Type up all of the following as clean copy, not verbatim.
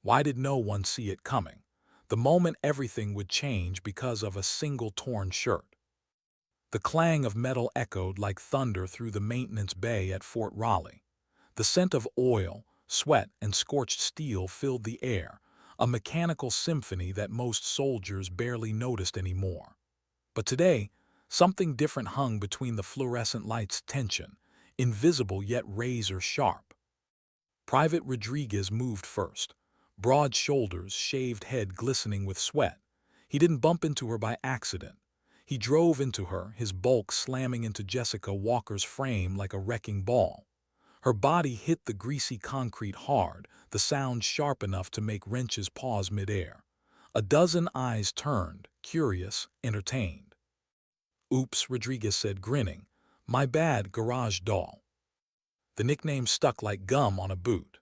Why did no one see it coming? The moment everything would change because of a single torn shirt. The clang of metal echoed like thunder through the maintenance bay at Fort Raleigh. The scent of oil, sweat, and scorched steel filled the air, a mechanical symphony that most soldiers barely noticed anymore. But today, something different hung between the fluorescent light's tension, invisible yet razor-sharp. Private Rodriguez moved first, broad shoulders, shaved head glistening with sweat. He didn't bump into her by accident. He drove into her, his bulk slamming into Jessica Walker's frame like a wrecking ball. Her body hit the greasy concrete hard, the sound sharp enough to make wrenches pause midair. A dozen eyes turned, curious, entertained. "Oops," Rodriguez said, grinning. "My bad, garage doll." The nickname stuck like gum on a boot.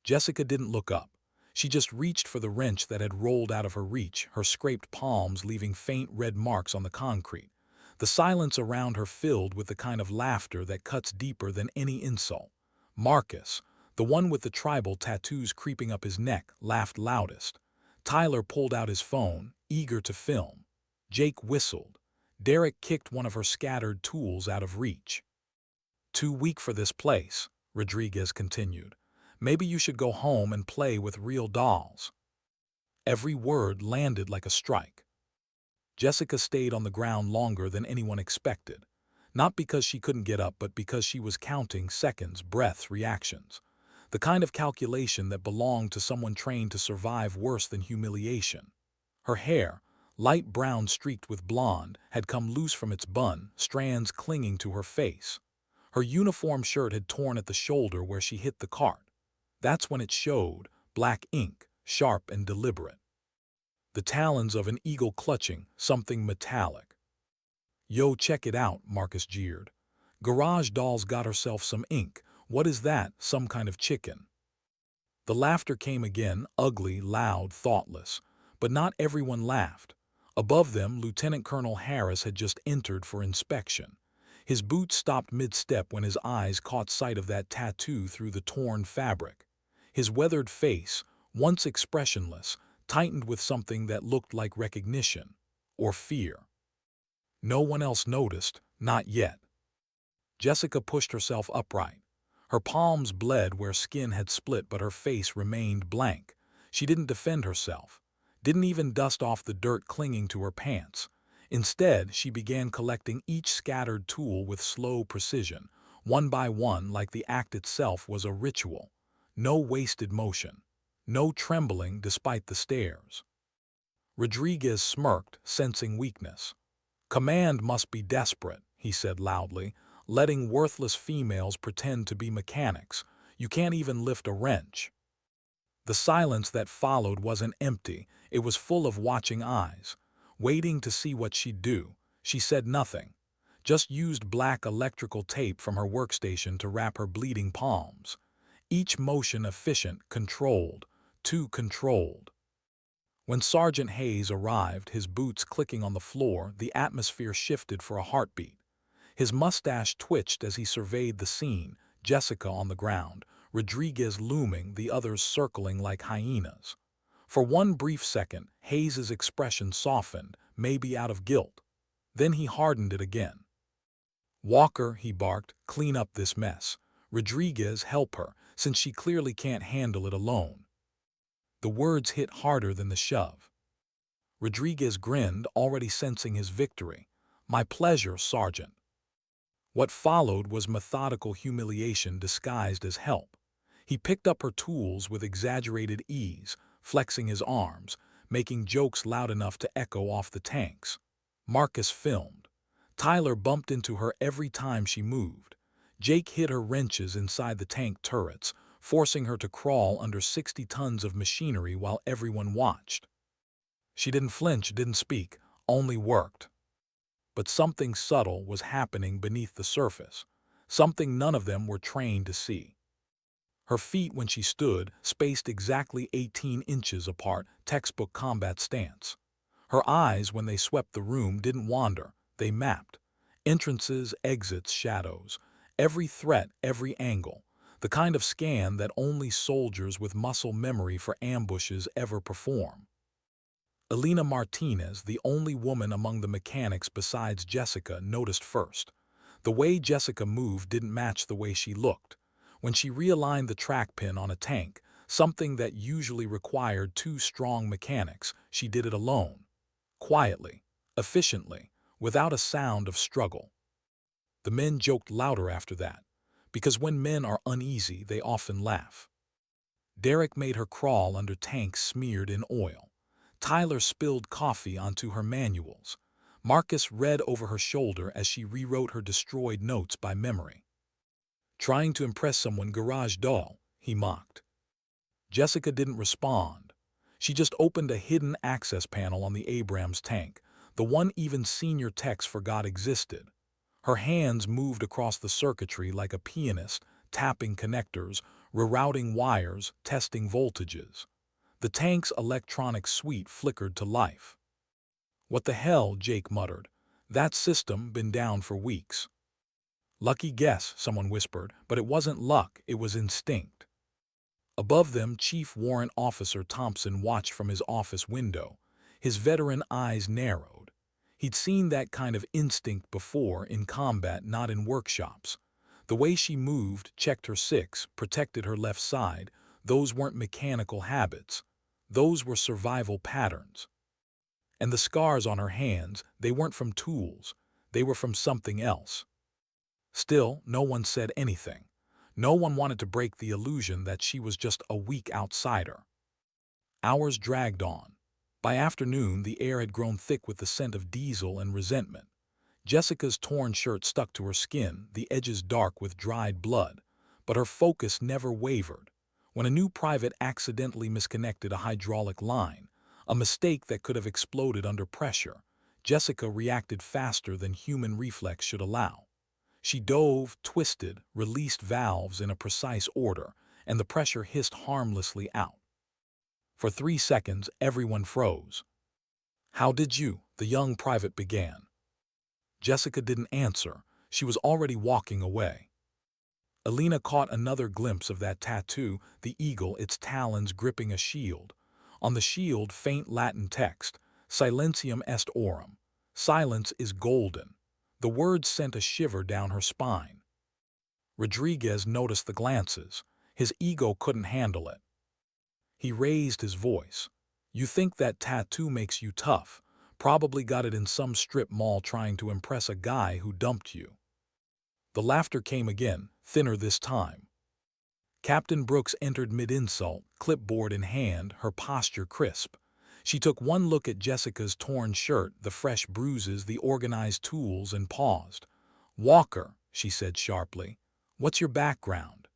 Jessica didn't look up. She just reached for the wrench that had rolled out of her reach, her scraped palms leaving faint red marks on the concrete. The silence around her filled with the kind of laughter that cuts deeper than any insult. Marcus, the one with the tribal tattoos creeping up his neck, laughed loudest. Tyler pulled out his phone, eager to film. Jake whistled. Derek kicked one of her scattered tools out of reach. "Too weak for this place," Rodriguez continued. "Maybe you should go home and play with real dolls." Every word landed like a strike. Jessica stayed on the ground longer than anyone expected, not because she couldn't get up, but because she was counting seconds, breaths, reactions. The kind of calculation that belonged to someone trained to survive worse than humiliation. Her hair, light brown streaked with blonde, had come loose from its bun, strands clinging to her face. Her uniform shirt had torn at the shoulder where she hit the cart. That's when it showed, black ink, sharp and deliberate. The talons of an eagle clutching something metallic. "Yo, check it out," Marcus jeered. "Garage doll's got herself some ink. What is that, some kind of chicken?" The laughter came again, ugly, loud, thoughtless. But not everyone laughed. Above them, Lieutenant Colonel Harris had just entered for inspection. His boots stopped mid-step when his eyes caught sight of that tattoo through the torn fabric. His weathered face, once expressionless, tightened with something that looked like recognition or fear. No one else noticed, not yet. Jessica pushed herself upright. Her palms bled where skin had split, but her face remained blank. She didn't defend herself, didn't even dust off the dirt clinging to her pants. Instead, she began collecting each scattered tool with slow precision, one by one, like the act itself was a ritual. No wasted motion. No trembling despite the stares. Rodriguez smirked, sensing weakness. "Command must be desperate," he said loudly, "letting worthless females pretend to be mechanics. You can't even lift a wrench." The silence that followed wasn't empty, it was full of watching eyes, waiting to see what she'd do. She said nothing, just used black electrical tape from her workstation to wrap her bleeding palms. Each motion efficient, controlled, too controlled. When Sergeant Hayes arrived, his boots clicking on the floor, the atmosphere shifted for a heartbeat. His mustache twitched as he surveyed the scene, Jessica on the ground, Rodriguez looming, the others circling like hyenas. For one brief second, Hayes's expression softened, maybe out of guilt. Then he hardened it again. "Walker," he barked, "clean up this mess. Rodriguez, help her, since she clearly can't handle it alone." The words hit harder than the shove. Rodriguez grinned, already sensing his victory. "My pleasure, Sergeant." What followed was methodical humiliation disguised as help. He picked up her tools with exaggerated ease, flexing his arms, making jokes loud enough to echo off the tanks. Marcus filmed. Tyler bumped into her every time she moved. Jake hid her wrenches inside the tank turrets, forcing her to crawl under 60 tons of machinery while everyone watched. She didn't flinch, didn't speak, only worked. But something subtle was happening beneath the surface, something none of them were trained to see. Her feet, when she stood, spaced exactly 18 inches apart, textbook combat stance. Her eyes, when they swept the room, didn't wander, they mapped. Entrances, exits, shadows. Every threat, every angle. the kind of scan that only soldiers with muscle memory for ambushes ever perform. Elena Martinez, the only woman among the mechanics besides Jessica, noticed first. The way Jessica moved didn't match the way she looked. When she realigned the track pin on a tank, something that usually required two strong mechanics, she did it alone. Quietly, efficiently, without a sound of struggle. The men joked louder after that, because when men are uneasy, they often laugh. Derek made her crawl under tanks smeared in oil. Tyler spilled coffee onto her manuals. Marcus read over her shoulder as she rewrote her destroyed notes by memory. Trying to impress someone garage doll, he mocked. Jessica didn't respond. She just opened a hidden access panel on the Abrams tank, the one even senior techs forgot existed. Her hands moved across the circuitry like a pianist, tapping connectors, rerouting wires, testing voltages. The tank's electronic suite flickered to life. "What the hell?" Jake muttered. "That system been down for weeks." "Lucky guess," someone whispered, but it wasn't luck, it was instinct. Above them, Chief Warrant Officer Thompson watched from his office window. His veteran eyes narrowed. He'd seen that kind of instinct before, in combat, not in workshops. The way she moved, checked her six, protected her left side, those weren't mechanical habits. Those were survival patterns. And the scars on her hands, they weren't from tools. They were from something else. Still, no one said anything. No one wanted to break the illusion that she was just a weak outsider. Hours dragged on. By afternoon, the air had grown thick with the scent of diesel and resentment. Jessica's torn shirt stuck to her skin, the edges dark with dried blood. But her focus never wavered. When a new private accidentally misconnected a hydraulic line, a mistake that could have exploded under pressure, Jessica reacted faster than human reflex should allow. She dove, twisted, released valves in a precise order, and the pressure hissed harmlessly out. For 3 seconds, everyone froze. "How did you?" the young private began. Jessica didn't answer. She was already walking away. Elena caught another glimpse of that tattoo, the eagle, its talons gripping a shield. On the shield, faint Latin text, "Silentium est aurum." Silence is golden. The words sent a shiver down her spine. Rodriguez noticed the glances. His ego couldn't handle it. He raised his voice. "You think that tattoo makes you tough. Probably got it in some strip mall trying to impress a guy who dumped you." The laughter came again, thinner this time. Captain Brooks entered mid-insult, clipboard in hand, her posture crisp. She took one look at Jessica's torn shirt, the fresh bruises, the organized tools, and paused. "Walker," she said sharply, "what's your background?"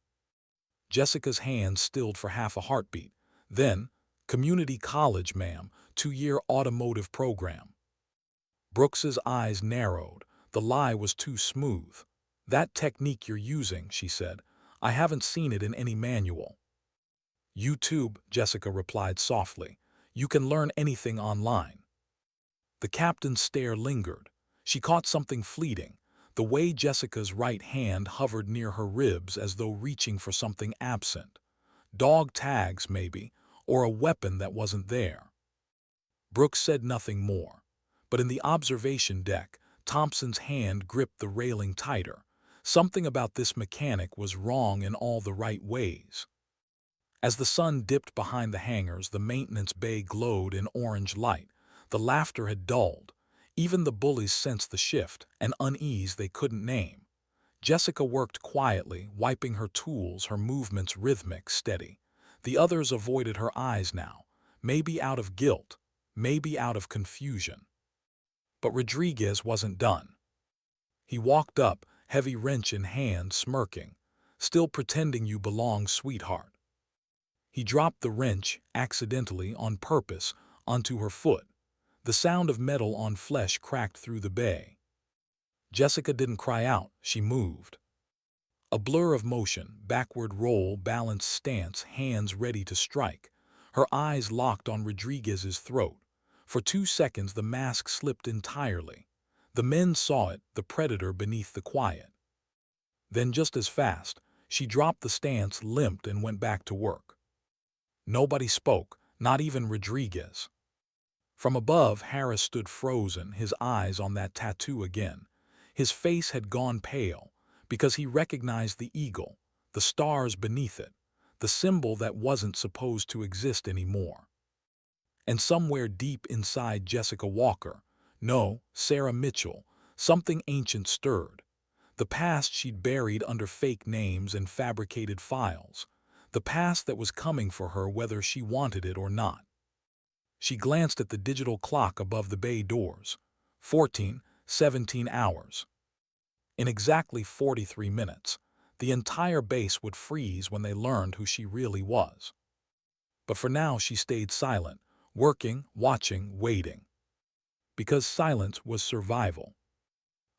Jessica's hands stilled for half a heartbeat. Then, "Community college, ma'am, 2-year automotive program." Brooks's eyes narrowed. The lie was too smooth. "That technique you're using," she said, "I haven't seen it in any manual." "YouTube," Jessica replied softly. "You can learn anything online." The captain's stare lingered. She caught something fleeting, the way Jessica's right hand hovered near her ribs as though reaching for something absent. Dog tags, maybe, or a weapon that wasn't there. Brooks said nothing more. But in the observation deck, Thompson's hand gripped the railing tighter. Something about this mechanic was wrong in all the right ways. As the sun dipped behind the hangars, the maintenance bay glowed in orange light. The laughter had dulled. Even the bullies sensed the shift, an unease they couldn't name. Jessica worked quietly, wiping her tools, her movements rhythmic, steady. The others avoided her eyes now, maybe out of guilt, maybe out of confusion. But Rodriguez wasn't done. He walked up, heavy wrench in hand, smirking. "Still pretending you belong, sweetheart." He dropped the wrench, accidentally, on purpose, onto her foot. The sound of metal on flesh cracked through the bay. Jessica didn't cry out, she moved. A blur of motion, backward roll, balanced stance, hands ready to strike. Her eyes locked on Rodriguez's throat. For 2 seconds the mask slipped entirely. The men saw it, the predator beneath the quiet. Then just as fast, She dropped the stance, limped, and went back to work. Nobody spoke, not even Rodriguez. From above, Harris stood frozen, his eyes on that tattoo again. His face had gone pale, because he recognized the eagle, the stars beneath it, the symbol that wasn't supposed to exist anymore. And somewhere deep inside Jessica Walker, no, Sarah Mitchell, something ancient stirred. The past she'd buried under fake names and fabricated files. The past that was coming for her whether she wanted it or not. She glanced at the digital clock above the bay doors. 17 hours. In exactly 43 minutes, the entire base would freeze when they learned who she really was. But for now she stayed silent, working, watching, waiting. Because silence was survival.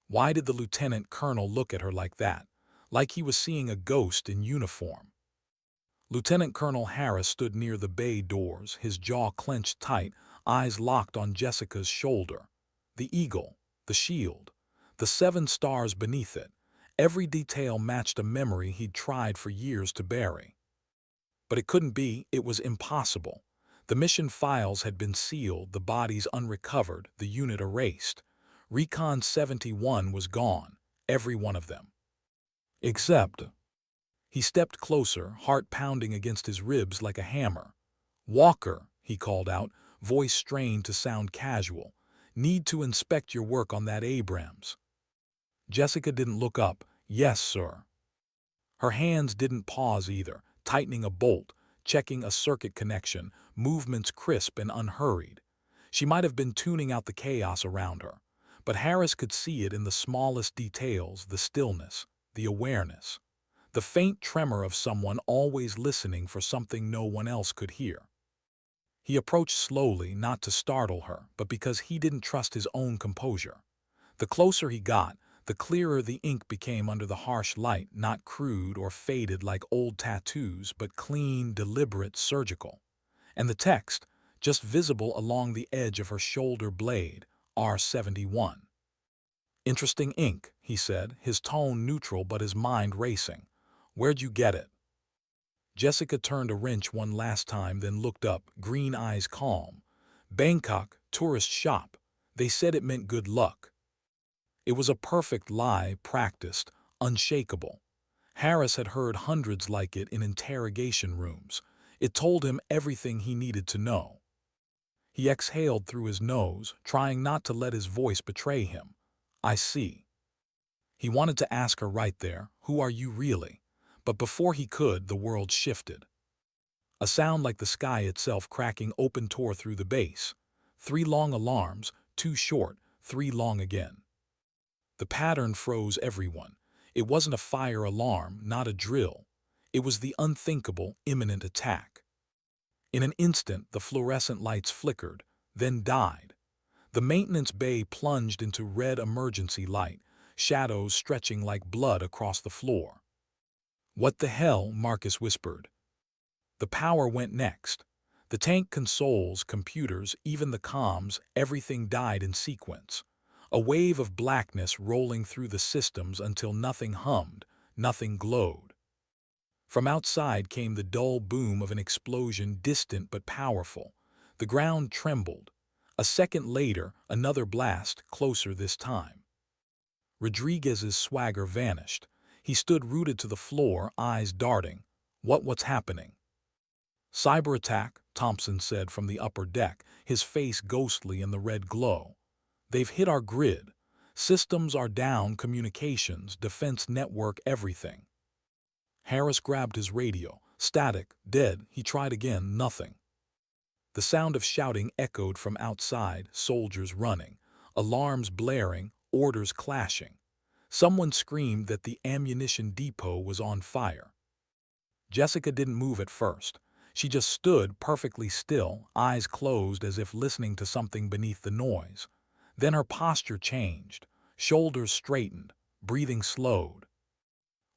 Why did the lieutenant colonel look at her like that, like he was seeing a ghost in uniform? Lieutenant Colonel Harris stood near the bay doors, his jaw clenched tight, eyes locked on Jessica's shoulder. The eagle, the shield, the 7 stars beneath it, every detail matched a memory he'd tried for years to bury. But it couldn't be, it was impossible. The mission files had been sealed, the bodies unrecovered, the unit erased. Recon 71 was gone, every one of them. Except... He stepped closer, heart pounding against his ribs like a hammer. "Walker," he called out, voice strained to sound casual. "Need to inspect your work on that Abrams." Jessica didn't look up. "Yes, sir." Her hands didn't pause either, tightening a bolt, checking a circuit connection, movements crisp and unhurried. She might have been tuning out the chaos around her, but Harris could see it in the smallest details, the stillness, the awareness. The faint tremor of someone always listening for something no one else could hear. He approached slowly, not to startle her, but because he didn't trust his own composure. The closer he got, the clearer the ink became under the harsh light, not crude or faded like old tattoos, but clean, deliberate, surgical. And the text, just visible along the edge of her shoulder blade, R71. "Interesting ink," he said, his tone neutral but his mind racing. "Where'd you get it?" Jessica turned a wrench one last time, then looked up, green eyes calm. "Bangkok, tourist shop. They said it meant good luck." It was a perfect lie, practiced, unshakable. Harris had heard hundreds like it in interrogation rooms. It told him everything he needed to know. He exhaled through his nose, trying not to let his voice betray him. "I see." He wanted to ask her right there, "Who are you really?" But before he could, the world shifted. A sound like the sky itself cracking open tore through the base. 3 long alarms, 2 short, 3 long again. The pattern froze everyone. It wasn't a fire alarm, not a drill. It was the unthinkable, imminent attack. In an instant, the fluorescent lights flickered, then died. The maintenance bay plunged into red emergency light, shadows stretching like blood across the floor. "What the hell?" Marcus whispered. The power went next. The tank consoles, computers, even the comms, everything died in sequence. A wave of blackness rolling through the systems until nothing hummed, nothing glowed. From outside came the dull boom of an explosion, distant but powerful. The ground trembled. A second later, another blast, closer this time. Rodriguez's swagger vanished. He stood rooted to the floor, eyes darting. What's happening?" "Cyber attack," Thompson said from the upper deck, his face ghostly in the red glow. "They've hit our grid. Systems are down, communications, defense network, everything." Harris grabbed his radio. Static, dead. He tried again, nothing. The sound of shouting echoed from outside, soldiers running, alarms blaring, orders clashing. Someone screamed that the ammunition depot was on fire. Jessica didn't move at first. She just stood perfectly still, eyes closed as if listening to something beneath the noise. Then her posture changed, shoulders straightened, breathing slowed.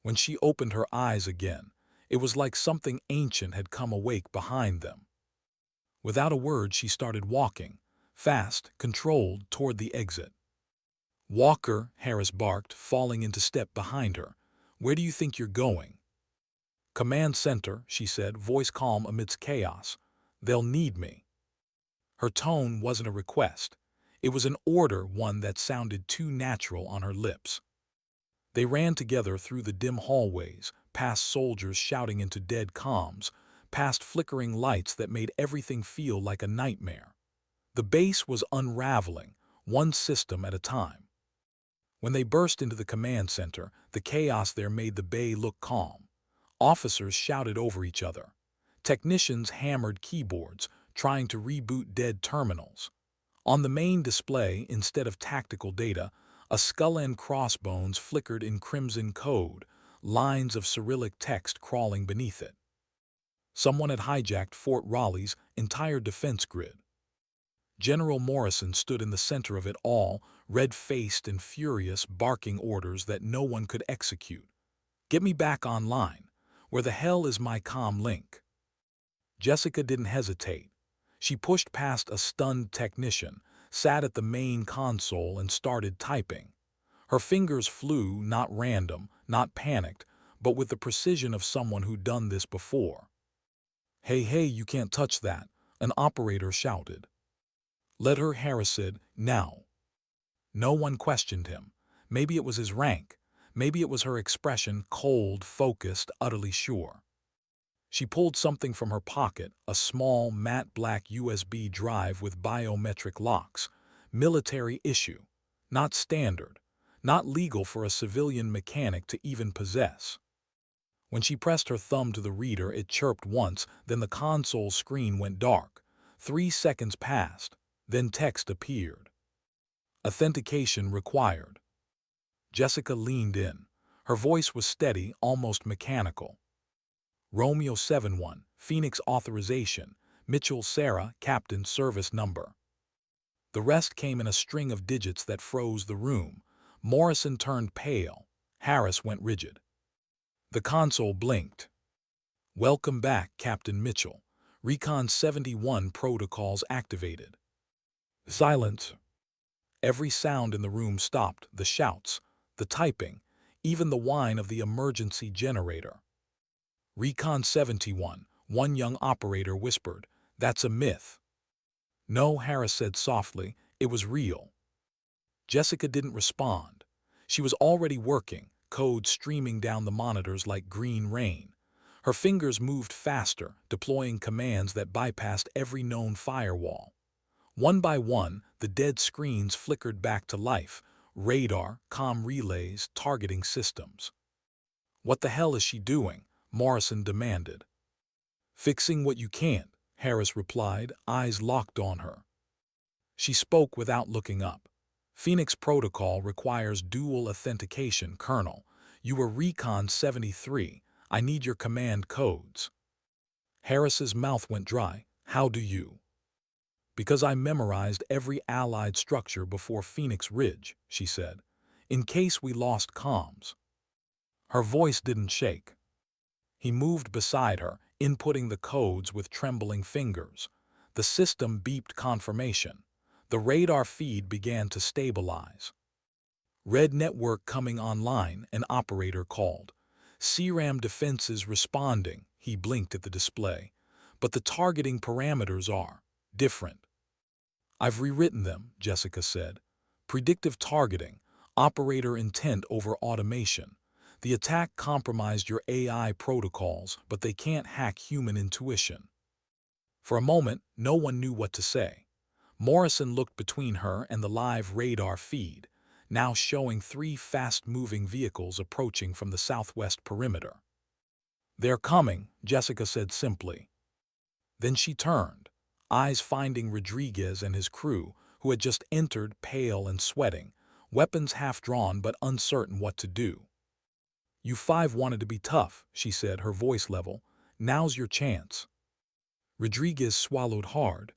When she opened her eyes again, it was like something ancient had come awake behind them. Without a word, she started walking, fast, controlled, toward the exit. "Walker," Harris barked, falling into step behind her. "Where do you think you're going?" Command center, she said, voice calm amidst chaos. They'll need me. Her tone wasn't a request. It was an order, one that sounded too natural on her lips. They ran together through the dim hallways, past soldiers shouting into dead comms, past flickering lights that made everything feel like a nightmare. The base was unraveling, one system at a time. When they burst into the command center, the chaos there made the bay look calm. Officers shouted over each other. Technicians hammered keyboards, trying to reboot dead terminals. On the main display, instead of tactical data, a skull and crossbones flickered in crimson code, lines of Cyrillic text crawling beneath it. Someone had hijacked Fort Raleigh's entire defense grid. General Morrison stood in the center of it all, red-faced and furious, barking orders that no one could execute. "Get me back online. Where the hell is my comm link?" Jessica didn't hesitate. She pushed past a stunned technician, sat at the main console and started typing. Her fingers flew, not random, not panicked, but with the precision of someone who'd done this before. Hey, you can't touch that," an operator shouted. "Let her," Harris said, "now." No one questioned him. Maybe it was his rank. Maybe it was her expression, cold, focused, utterly sure. She pulled something from her pocket, a small, matte black USB drive with biometric locks. Military issue. Not standard. Not legal for a civilian mechanic to even possess. When she pressed her thumb to the reader, it chirped once, then the console screen went dark. 3 seconds passed. Then text appeared. "Authentication required." Jessica leaned in. Her voice was steady, almost mechanical. "Romeo 71, Phoenix authorization, Mitchell Sarah, captain service number." The rest came in a string of digits that froze the room. Morrison turned pale. Harris went rigid. The console blinked. "Welcome back, Captain Mitchell. Recon 71 protocols activated." Silence. Every sound in the room stopped, the shouts, the typing, even the whine of the emergency generator. "Recon 71, one young operator whispered, that's a myth." "No," Harris said softly, "it was real." Jessica didn't respond. She was already working, code streaming down the monitors like green rain. Her fingers moved faster, deploying commands that bypassed every known firewall. One by one, the dead screens flickered back to life. Radar, comm relays, targeting systems. "What the hell is she doing?" Morrison demanded. "Fixing what you can't," Harris replied, eyes locked on her. She spoke without looking up. "Phoenix protocol requires dual authentication, Colonel. You were Recon 73. I need your command codes." Harris's mouth went dry. "How do you?" "Because I memorized every Allied structure before Phoenix Ridge," she said, "in case we lost comms." Her voice didn't shake. He moved beside her, inputting the codes with trembling fingers. The system beeped confirmation. The radar feed began to stabilize. "Red network coming online," an operator called. "CRAM defenses responding," he blinked at the display. "But the targeting parameters are different." "I've rewritten them," Jessica said. "Predictive targeting, operator intent over automation. The attack compromised your AI protocols, but they can't hack human intuition." For a moment, no one knew what to say. Morrison looked between her and the live radar feed, now showing 3 fast-moving vehicles approaching from the southwest perimeter. "They're coming," Jessica said simply. Then she turned, eyes finding Rodriguez and his crew, who had just entered, pale and sweating, weapons half drawn but uncertain what to do. "You 5 wanted to be tough," she said, her voice level. "Now's your chance." Rodriguez swallowed hard.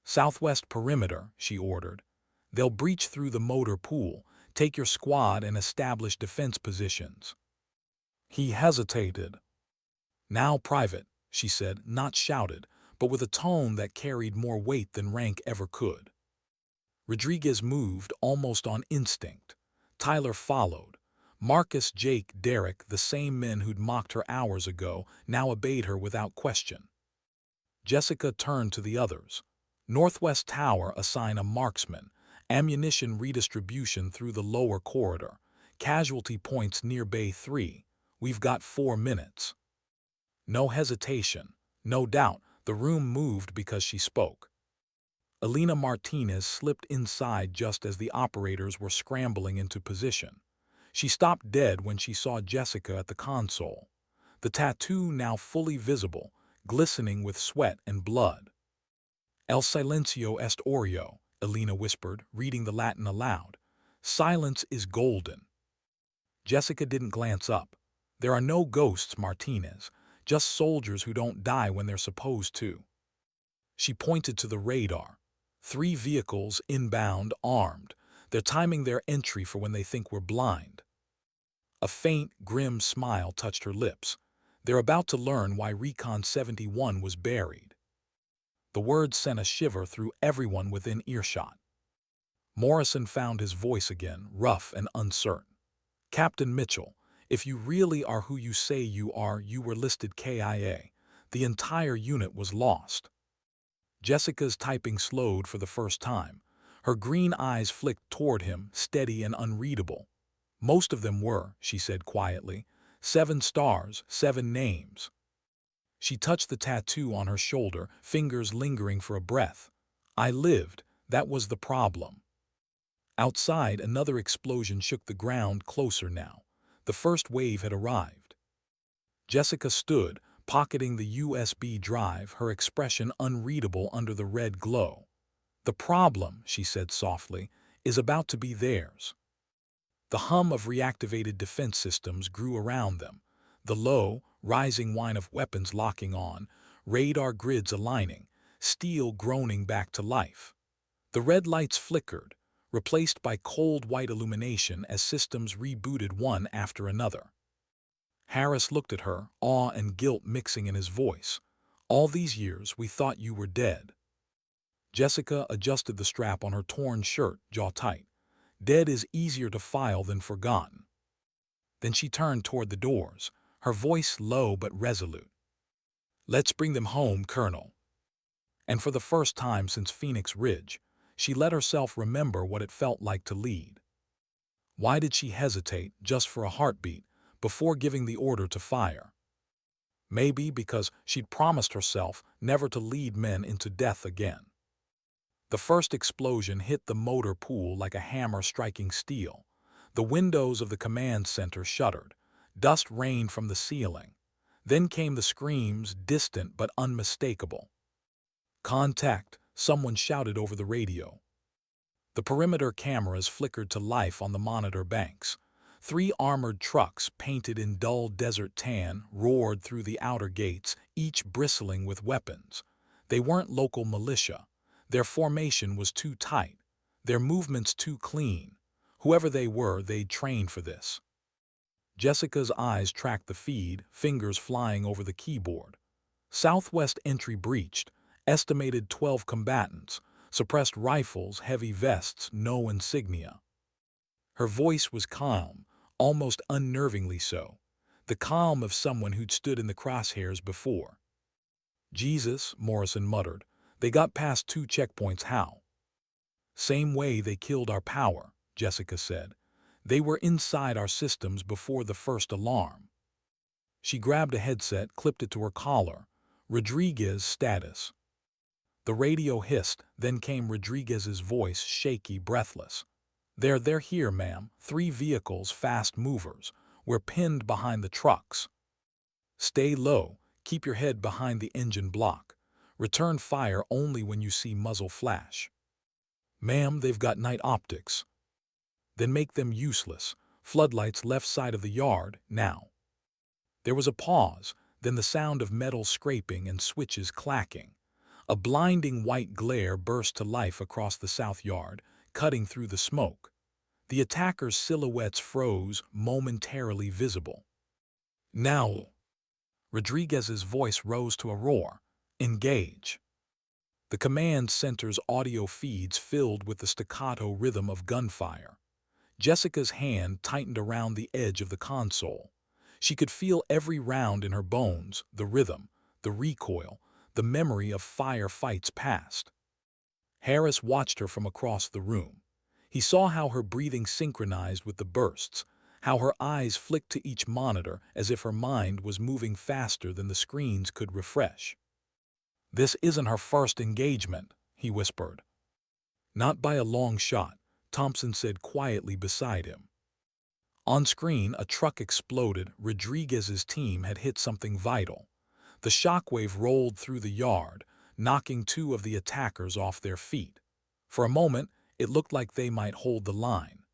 Southwest perimeter," she ordered. "They'll breach through the motor pool, take your squad and establish defense positions." He hesitated. "Now, Private," she said, not shouted, but with a tone that carried more weight than rank ever could. Rodriguez moved almost on instinct. Tyler followed. Marcus, Jake, Derek, the same men who'd mocked her hours ago, now obeyed her without question. Jessica turned to the others. Northwest Tower, assign a marksman. Ammunition redistribution through the lower corridor. Casualty points near Bay 3. We've got 4 minutes. No hesitation. No doubt, the room moved because she spoke. Elena Martinez slipped inside just as the operators were scrambling into position. She stopped dead when she saw Jessica at the console. The tattoo now fully visible, glistening with sweat and blood. El silencio est oro, Elena whispered, reading the Latin aloud. Silence is golden. Jessica didn't glance up. There are no ghosts, Martinez, just soldiers who don't die when they're supposed to. She pointed to the radar. 3 vehicles inbound, armed. They're timing their entry for when they think we're blind. A faint, grim smile touched her lips. They're about to learn why Recon 71 was buried. The words sent a shiver through everyone within earshot. Morrison found his voice again, rough and uncertain. Captain Mitchell, if you really are who you say you are, you were listed KIA. The entire unit was lost. Jessica's typing slowed for the first time. Her green eyes flicked toward him, steady and unreadable. Most of them were, she said quietly. 7 stars, 7 names. She touched the tattoo on her shoulder, fingers lingering for a breath. I lived. That was the problem. Outside, another explosion shook the ground closer now. The first wave had arrived. Jessica stood, pocketing the USB drive, her expression unreadable under the red glow. The problem, she said softly, is about to be theirs. The hum of reactivated defense systems grew around them. The low, rising whine of weapons locking on, radar grids aligning, steel groaning back to life. The red lights flickered, replaced by cold white illumination as systems rebooted one after another. Harris looked at her, awe and guilt mixing in his voice. All these years we thought you were dead. Jessica adjusted the strap on her torn shirt, jaw tight. Dead is easier to file than forgotten. Then she turned toward the doors, her voice low but resolute. Let's bring them home, Colonel. And for the first time since Phoenix Ridge, she let herself remember what it felt like to lead. Why did she hesitate, just for a heartbeat, before giving the order to fire? Maybe because she'd promised herself never to lead men into death again. The first explosion hit the motor pool like a hammer striking steel. The windows of the command center shuddered. Dust rained from the ceiling. Then came the screams, distant but unmistakable. Contact, someone shouted over the radio. The perimeter cameras flickered to life on the monitor banks. 3 armored trucks, painted in dull desert tan, roared through the outer gates, each bristling with weapons. They weren't local militia. Their formation was too tight. Their movements too clean. Whoever they were, they'd trained for this. Jessica's eyes tracked the feed, fingers flying over the keyboard. Southwest entry breached. Estimated 12 combatants. Suppressed rifles, heavy vests, no insignia. Her voice was calm, almost unnervingly so. The calm of someone who'd stood in the crosshairs before. Jesus, Morrison muttered. They got past 2 checkpoints, how? Same way they killed our power, Jessica said. They were inside our systems before the first alarm. She grabbed a headset, clipped it to her collar. Rodriguez status. The radio hissed, then came Rodriguez's voice, shaky, breathless. They're here, ma'am. 3 vehicles, fast movers. We're pinned behind the trucks. Stay low. Keep your head behind the engine block. Return fire only when you see muzzle flash. Ma'am, they've got night optics. Then make them useless. Floodlights left side of the yard, now. There was a pause, then the sound of metal scraping and switches clacking. A blinding white glare burst to life across the south yard, cutting through the smoke. The attackers' silhouettes froze, momentarily visible. Now! Rodriguez's voice rose to a roar. Engage! The command center's audio feeds filled with the staccato rhythm of gunfire. Jessica's hand tightened around the edge of the console. She could feel every round in her bones, the rhythm, the recoil, the memory of firefights past. Harris watched her from across the room. He saw how her breathing synchronized with the bursts, how her eyes flicked to each monitor as if her mind was moving faster than the screens could refresh. "This isn't her first engagement," he whispered. "Not by a long shot," Thompson said quietly beside him. On screen, a truck exploded. Rodriguez's team had hit something vital. The shockwave rolled through the yard, knocking two of the attackers off their feet. For a moment, it looked like they might hold the line.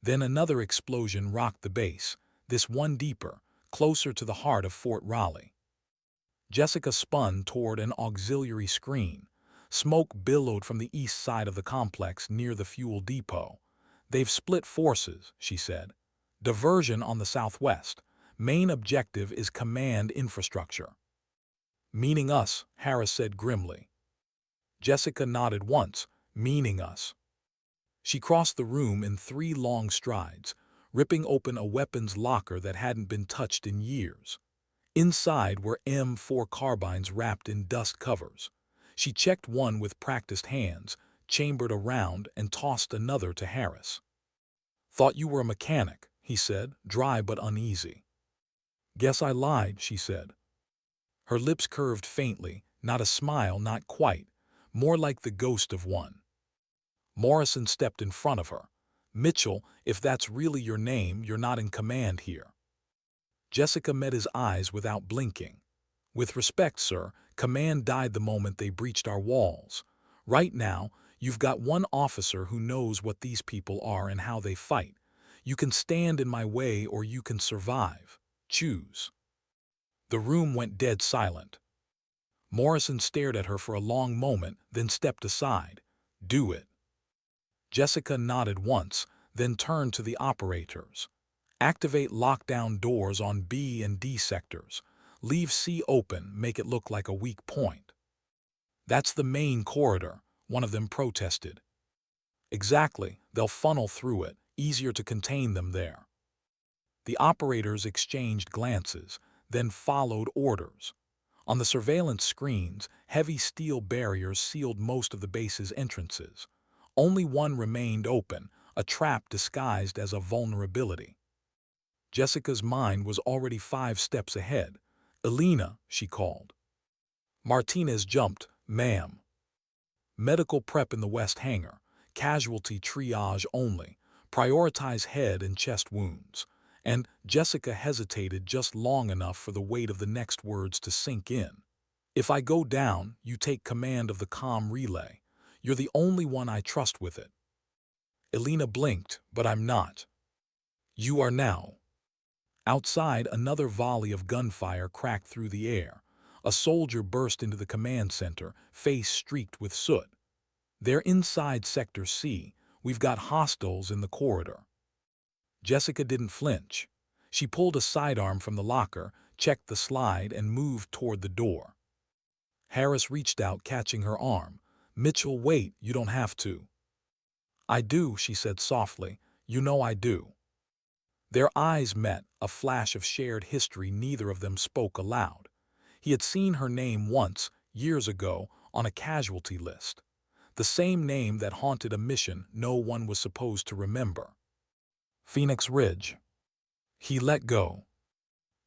Then another explosion rocked the base, this one deeper, closer to the heart of Fort Raleigh. Jessica spun toward an auxiliary screen. Smoke billowed from the east side of the complex near the fuel depot. "They've split forces," she said. "Diversion on the southwest. Main objective is command infrastructure." "Meaning us," Harris said grimly. Jessica nodded once, "Meaning us." She crossed the room in 3 long strides, ripping open a weapons locker that hadn't been touched in years. Inside were M4 carbines wrapped in dust covers. She checked one with practiced hands, chambered a round, and tossed another to Harris. "Thought you were a mechanic," he said, dry but uneasy. "Guess I lied," she said. Her lips curved faintly, not a smile, not quite, more like the ghost of one. Morrison stepped in front of her. "Mitchell, if that's really your name, you're not in command here." Jessica met his eyes without blinking. "With respect, sir, command died the moment they breached our walls. Right now, you've got one officer who knows what these people are and how they fight. You can stand in my way or you can survive. Choose." The room went dead silent. Morrison stared at her for a long moment, then stepped aside. "Do it." Jessica nodded once, then turned to the operators. "Activate lockdown doors on B and D sectors. Leave C open, make it look like a weak point." "That's the main corridor," one of them protested. "Exactly, they'll funnel through it, easier to contain them there." The operators exchanged glances, then followed orders. On the surveillance screens, heavy steel barriers sealed most of the base's entrances. Only one remained open, a trap disguised as a vulnerability. Jessica's mind was already 5 steps ahead. "Elena," she called. Martinez jumped. "Ma'am." "Medical prep in the west hangar. Casualty triage only. Prioritize head and chest wounds." And Jessica hesitated just long enough for the weight of the next words to sink in. "If I go down, you take command of the comm relay. You're the only one I trust with it." Elena blinked, "But I'm not." "You are now." Outside, another volley of gunfire cracked through the air. A soldier burst into the command center, face streaked with soot. "They're inside Sector C. We've got hostiles in the corridor." Jessica didn't flinch. She pulled a sidearm from the locker, checked the slide, and moved toward the door. Harris reached out, catching her arm. "Mitchell, wait, you don't have to." "I do," she said softly. "You know I do." Their eyes met, a flash of shared history. Neither of them spoke aloud. He had seen her name once, years ago, on a casualty list. The same name that haunted a mission no one was supposed to remember. Phoenix Ridge. He let go.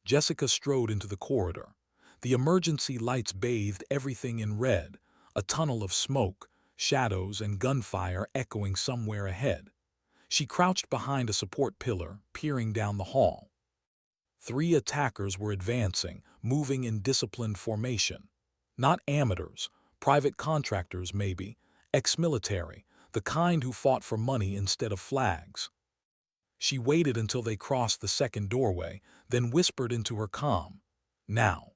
Jessica strode into the corridor. The emergency lights bathed everything in red, a tunnel of smoke, shadows, and gunfire echoing somewhere ahead. She crouched behind a support pillar, peering down the hall. 3 attackers were advancing, moving in disciplined formation. Not amateurs, private contractors maybe, ex-military, the kind who fought for money instead of flags. She waited until they crossed the second doorway, then whispered into her comm, "Now."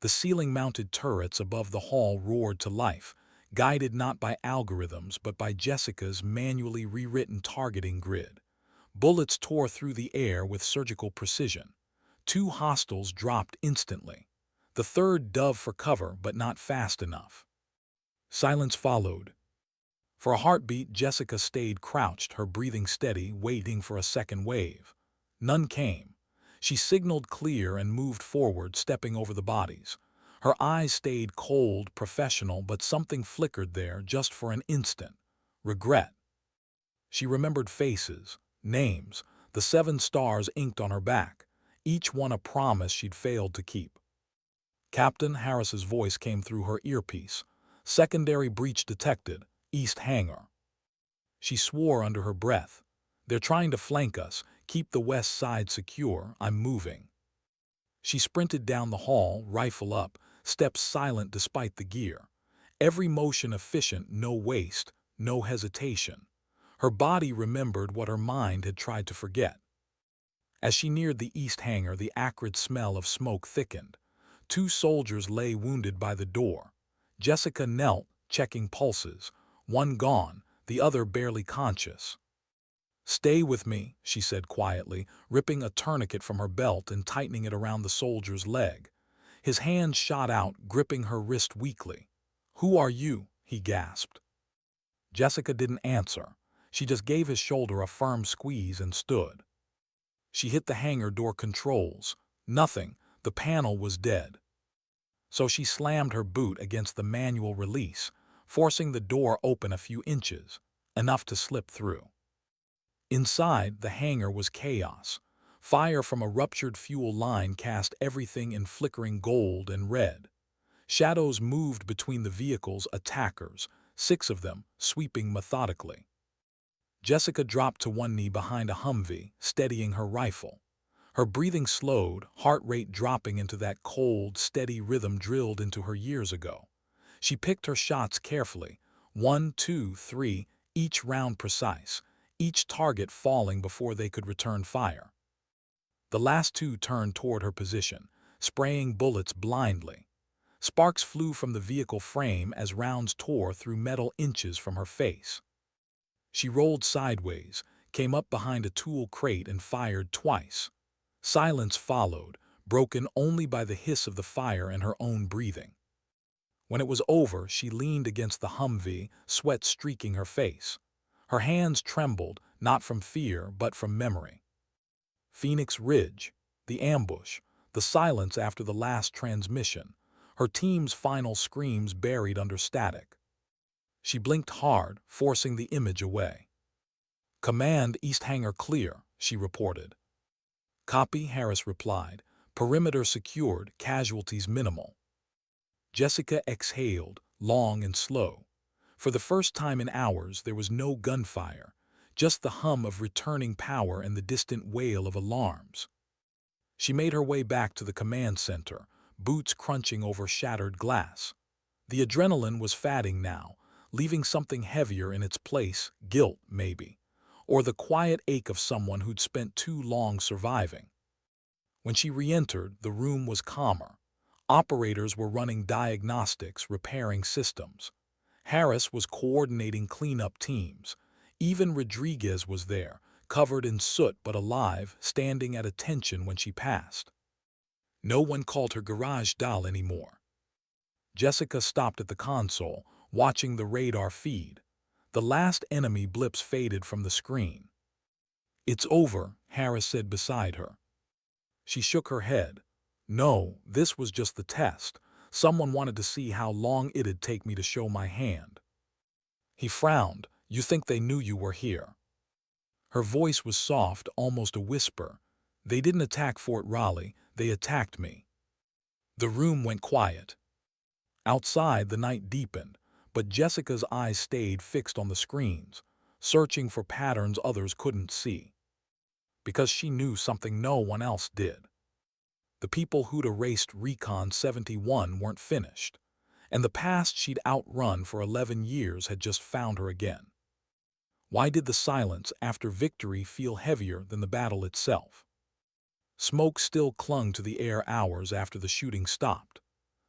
The ceiling-mounted turrets above the hall roared to life, guided not by algorithms but by Jessica's manually rewritten targeting grid. Bullets tore through the air with surgical precision. 2 hostiles dropped instantly. The third dove for cover, but not fast enough. Silence followed. For a heartbeat, Jessica stayed crouched, her breathing steady, waiting for a second wave. None came. She signaled clear and moved forward, stepping over the bodies. Her eyes stayed cold, professional, but something flickered there just for an instant. Regret. She remembered faces, names, the 7 stars inked on her back, each one a promise she'd failed to keep. Captain Harris's voice came through her earpiece. Secondary breach detected, East Hangar. She swore under her breath. They're trying to flank us. Keep the west side secure. I'm moving. She sprinted down the hall, rifle up, steps silent despite the gear. Every motion efficient, no waste, no hesitation. Her body remembered what her mind had tried to forget. As she neared the east hangar, the acrid smell of smoke thickened. 2 soldiers lay wounded by the door. Jessica knelt, checking pulses. One gone, the other barely conscious. "Stay with me," she said quietly, ripping a tourniquet from her belt and tightening it around the soldier's leg. His hand shot out, gripping her wrist weakly. "Who are you?" he gasped. Jessica didn't answer. She just gave his shoulder a firm squeeze and stood. She hit the hangar door controls. Nothing. The panel was dead. So she slammed her boot against the manual release, forcing the door open a few inches, enough to slip through. Inside, the hangar was chaos. Fire from a ruptured fuel line cast everything in flickering gold and red. Shadows moved between the vehicles, attackers, 6 of them, sweeping methodically. Jessica dropped to one knee behind a Humvee, steadying her rifle. Her breathing slowed, heart rate dropping into that cold, steady rhythm drilled into her years ago. She picked her shots carefully, 1, 2, 3, each round precise, each target falling before they could return fire. The last 2 turned toward her position, spraying bullets blindly. Sparks flew from the vehicle frame as rounds tore through metal inches from her face. She rolled sideways, came up behind a tool crate and fired twice. Silence followed, broken only by the hiss of the fire and her own breathing. When it was over, she leaned against the Humvee, sweat streaking her face. Her hands trembled, not from fear, but from memory. Phoenix Ridge, the ambush, the silence after the last transmission, her team's final screams buried under static. She blinked hard, forcing the image away. "Command, East Hangar clear," she reported. "Copy," Harris replied. "Perimeter secured, casualties minimal." Jessica exhaled, long and slow. For the first time in hours, there was no gunfire, just the hum of returning power and the distant wail of alarms. She made her way back to the command center, boots crunching over shattered glass. The adrenaline was fading now, leaving something heavier in its place, guilt, maybe, or the quiet ache of someone who'd spent too long surviving. When she re-entered, the room was calmer. Operators were running diagnostics, repairing systems. Harris was coordinating cleanup teams. Even Rodriguez was there, covered in soot but alive, standing at attention when she passed. No one called her garage doll anymore. Jessica stopped at the console, watching the radar feed. The last enemy blips faded from the screen. "It's over," Harris said beside her. She shook her head. "No, this was just the test. Someone wanted to see how long it'd take me to show my hand." He frowned. "You think they knew you were here?" Her voice was soft, almost a whisper. "They didn't attack Fort Raleigh, they attacked me." The room went quiet. Outside, the night deepened, but Jessica's eyes stayed fixed on the screens, searching for patterns others couldn't see. Because she knew something no one else did. The people who'd erased Recon 71 weren't finished, and the past she'd outrun for 11 years had just found her again. Why did the silence after victory feel heavier than the battle itself? Smoke still clung to the air hours after the shooting stopped.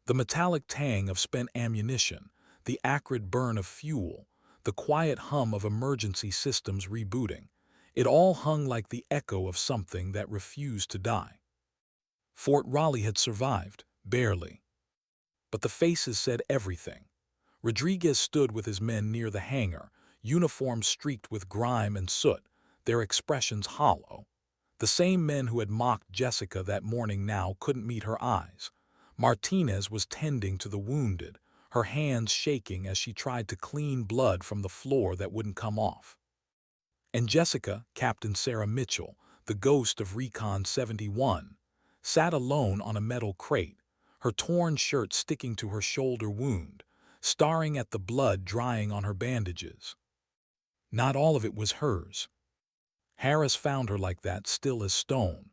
The metallic tang of spent ammunition, the acrid burn of fuel, the quiet hum of emergency systems rebooting, it all hung like the echo of something that refused to die. Fort Raleigh had survived, barely. But the faces said everything. Rodriguez stood with his men near the hangar, uniforms streaked with grime and soot, their expressions hollow. The same men who had mocked Jessica that morning now couldn't meet her eyes. Martinez was tending to the wounded, her hands shaking as she tried to clean blood from the floor that wouldn't come off. And Jessica, Captain Sarah Mitchell, the ghost of Recon 71, sat alone on a metal crate, her torn shirt sticking to her shoulder wound, staring at the blood drying on her bandages. Not all of it was hers. Harris found her like that, still as stone.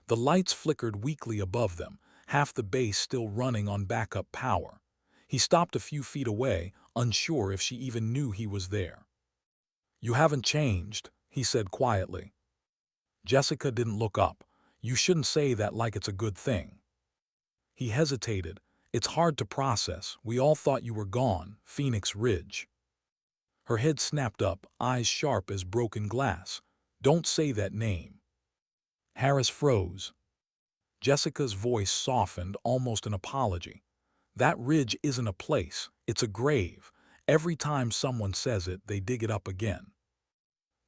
The lights flickered weakly above them, half the base still running on backup power. He stopped a few feet away, unsure if she even knew he was there. "You haven't changed," he said quietly. Jessica didn't look up. "You shouldn't say that like it's a good thing." He hesitated. "It's hard to process. We all thought you were gone, Phoenix Ridge." Her head snapped up, eyes sharp as broken glass. "Don't say that name." Harris froze. Jessica's voice softened, almost an apology. "That ridge isn't a place, it's a grave. Every time someone says it, they dig it up again."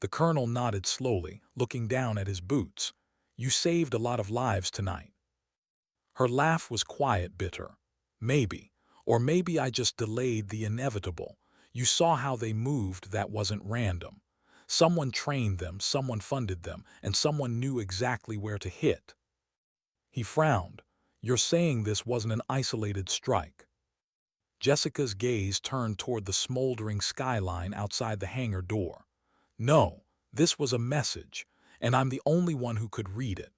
The colonel nodded slowly, looking down at his boots. "You saved a lot of lives tonight." Her laugh was quiet, bitter. "Maybe. Or maybe I just delayed the inevitable. You saw how they moved. That wasn't random. Someone trained them, someone funded them, and someone knew exactly where to hit." He frowned. "You're saying this wasn't an isolated strike?" Jessica's gaze turned toward the smoldering skyline outside the hangar door. "No, this was a message, and I'm the only one who could read it."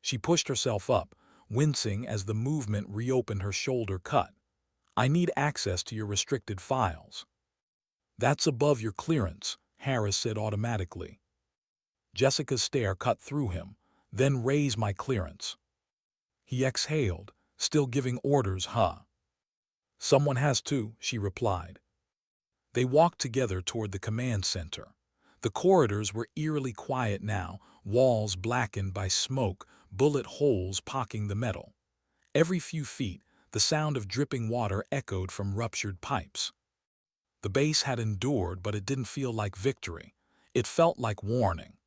She pushed herself up, wincing as the movement reopened her shoulder cut. "I need access to your restricted files." "That's above your clearance," Harris said automatically. Jessica's stare cut through him. "Then raise my clearance." He exhaled, "Still giving orders, huh?" "Someone has to," she replied. They walked together toward the command center. The corridors were eerily quiet now, walls blackened by smoke, bullet holes pocking the metal. Every few feet, the sound of dripping water echoed from ruptured pipes. The base had endured, but it didn't feel like victory. It felt like warning.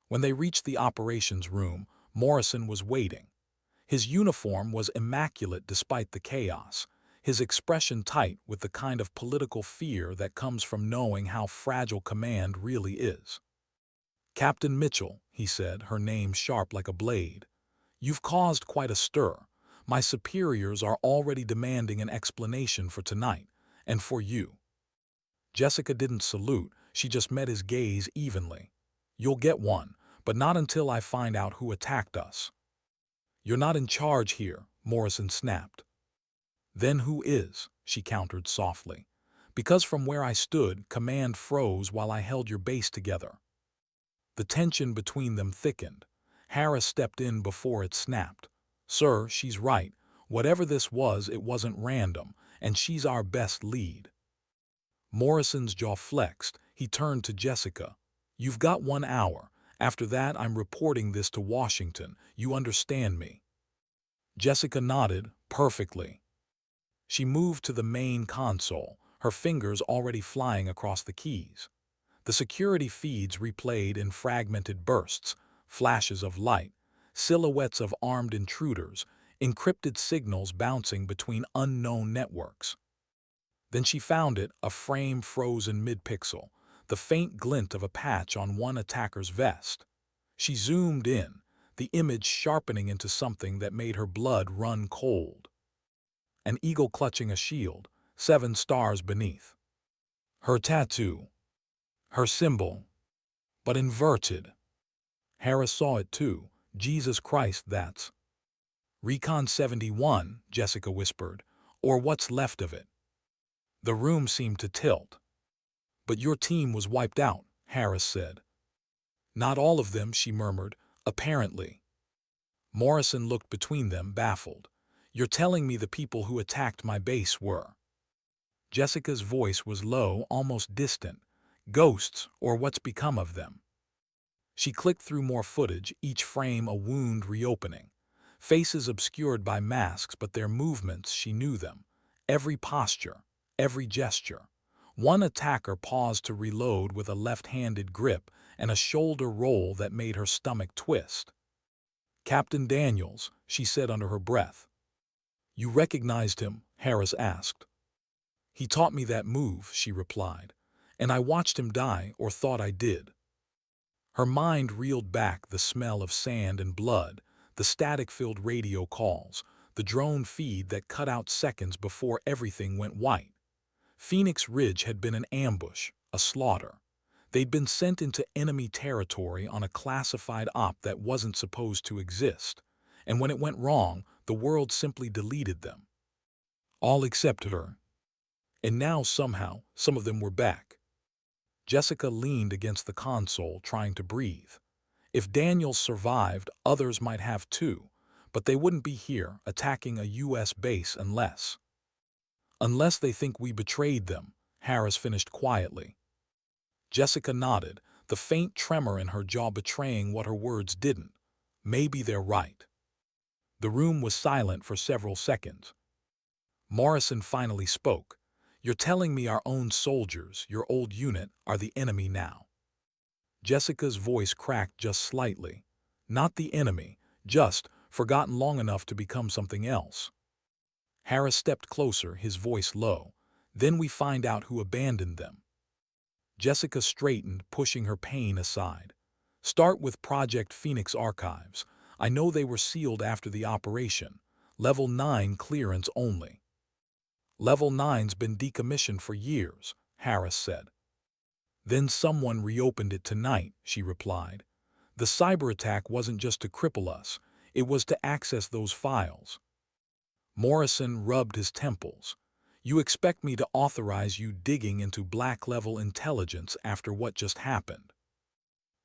When they reached the operations room, Morrison was waiting. His uniform was immaculate despite the chaos, his expression tight with the kind of political fear that comes from knowing how fragile command really is. "Captain Mitchell," he said, her name sharp like a blade, "you've caused quite a stir. My superiors are already demanding an explanation for tonight, and for you." Jessica didn't salute, she just met his gaze evenly. "You'll get one, but not until I find out who attacked us." "You're not in charge here," Morrison snapped. "Then who is?" she countered softly. "Because from where I stood, command froze while I held your base together." The tension between them thickened. Harris stepped in before it snapped. "Sir, she's right. Whatever this was, it wasn't random, and she's our best lead." Morrison's jaw flexed. He turned to Jessica. "You've got 1 hour. After that, I'm reporting this to Washington. You understand me?" Jessica nodded. "Perfectly." She moved to the main console, her fingers already flying across the keys. The security feeds replayed in fragmented bursts, flashes of light, silhouettes of armed intruders, encrypted signals bouncing between unknown networks. Then she found it, a frame frozen mid-pixel, the faint glint of a patch on one attacker's vest. She zoomed in, the image sharpening into something that made her blood run cold. An eagle clutching a shield, 7 stars beneath. Her tattoo. Her symbol. But inverted. Harris saw it too. "Jesus Christ, that's Recon 71, Jessica whispered, "or what's left of it." The room seemed to tilt. "But your team was wiped out," Harris said. "Not all of them," she murmured, "apparently." Morrison looked between them, baffled. "You're telling me the people who attacked my base were—" Jessica's voice was low, almost distant. "Ghosts, or what's become of them." She clicked through more footage, each frame a wound reopening. Faces obscured by masks, but their movements, she knew them. Every posture, every gesture. One attacker paused to reload with a left-handed grip and a shoulder roll that made her stomach twist. "Captain Daniels," she said under her breath. "You recognized him?" Harris asked. "He taught me that move," she replied, "and I watched him die, or thought I did." Her mind reeled back the smell of sand and blood, the static-filled radio calls, the drone feed that cut out seconds before everything went white. Phoenix Ridge had been an ambush, a slaughter. They'd been sent into enemy territory on a classified op that wasn't supposed to exist, and when it went wrong, the world simply deleted them. All except her. And now somehow, some of them were back. Jessica leaned against the console, trying to breathe. If Daniels survived, others might have too, but they wouldn't be here, attacking a U.S. base unless they think we betrayed them, Harris finished quietly. Jessica nodded, the faint tremor in her jaw betraying what her words didn't. Maybe they're right. The room was silent for several seconds. Morrison finally spoke. "You're telling me our own soldiers, your old unit, are the enemy now?" Jessica's voice cracked just slightly. "Not the enemy, just forgotten long enough to become something else." Harris stepped closer, his voice low. "Then we find out who abandoned them." Jessica straightened, pushing her pain aside. "Start with Project Phoenix archives. I know they were sealed after the operation. Level 9 clearance only." "Level 9's been decommissioned for years," Harris said. "Then someone reopened it tonight," she replied. "The cyber attack wasn't just to cripple us, it was to access those files." Morrison rubbed his temples. "You expect me to authorize you digging into black-level intelligence after what just happened?"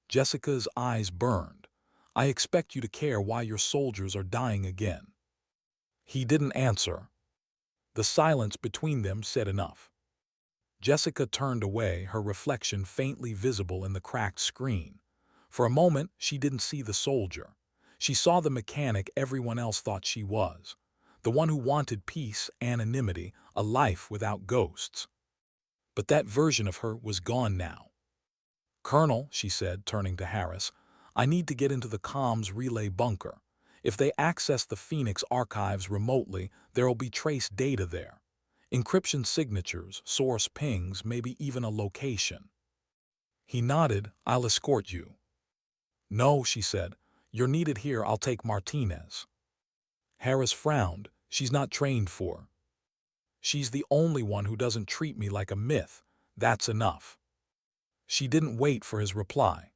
Jessica's eyes burned. "I expect you to care why your soldiers are dying again." He didn't answer. The silence between them said enough. Jessica turned away, her reflection faintly visible in the cracked screen. For a moment, she didn't see the soldier. She saw the mechanic everyone else thought she was. The one who wanted peace, anonymity, a life without ghosts. But that version of her was gone now. "Colonel," she said, turning to Harris, "I need to get into the comms relay bunker. If they access the Phoenix archives remotely, there'll be trace data there. Encryption signatures, source pings, maybe even a location." He nodded. "I'll escort you." "No," she said. "You're needed here. I'll take Martinez." Harris frowned. "She's not trained for." "She's the only one who doesn't treat me like a myth. That's enough." She didn't wait for his reply.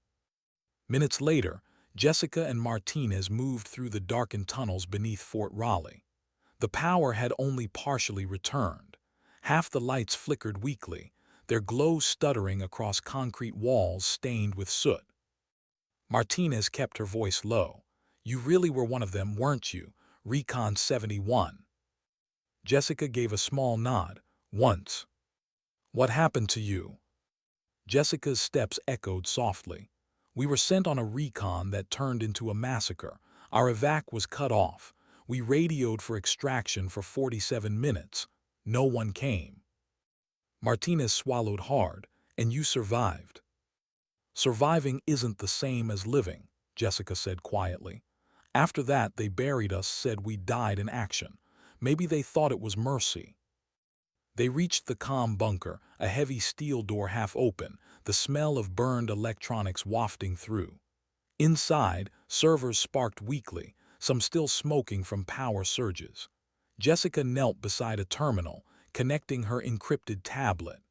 Minutes later, Jessica and Martinez moved through the darkened tunnels beneath Fort Raleigh. The power had only partially returned. Half the lights flickered weakly, their glow stuttering across concrete walls stained with soot. Martinez kept her voice low. "You really were one of them, weren't you? Recon 71. Jessica gave a small nod. "Once." "What happened to you?" Jessica's steps echoed softly. "We were sent on a recon that turned into a massacre. Our evac was cut off. We radioed for extraction for 47 minutes. No one came." Martinez swallowed hard. "And you survived." "Surviving isn't the same as living," Jessica said quietly. "After that, they buried us, said we died in action. Maybe they thought it was mercy." They reached the comm bunker, a heavy steel door half open, the smell of burned electronics wafting through. Inside, servers sparked weakly, some still smoking from power surges. Jessica knelt beside a terminal, connecting her encrypted tablet.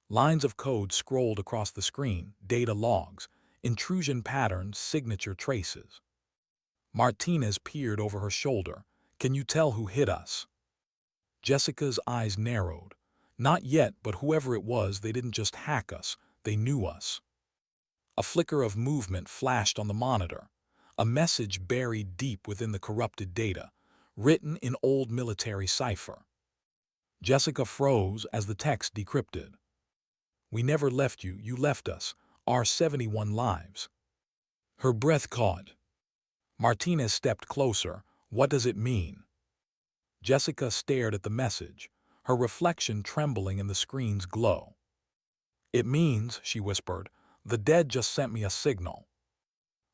Lines of code scrolled across the screen, data logs, intrusion patterns, signature traces. Martinez peered over her shoulder. "Can you tell who hit us?" Jessica's eyes narrowed. "Not yet, but whoever it was, they didn't just hack us, they knew us." A flicker of movement flashed on the monitor. A message buried deep within the corrupted data, written in old military cipher. Jessica froze as the text decrypted. "We never left you, you left us. Our 71 lives." Her breath caught. Martinez stepped closer. "What does it mean?" Jessica stared at the message. her reflection trembling in the screen's glow. "It means," she whispered, "the dead just sent me a signal."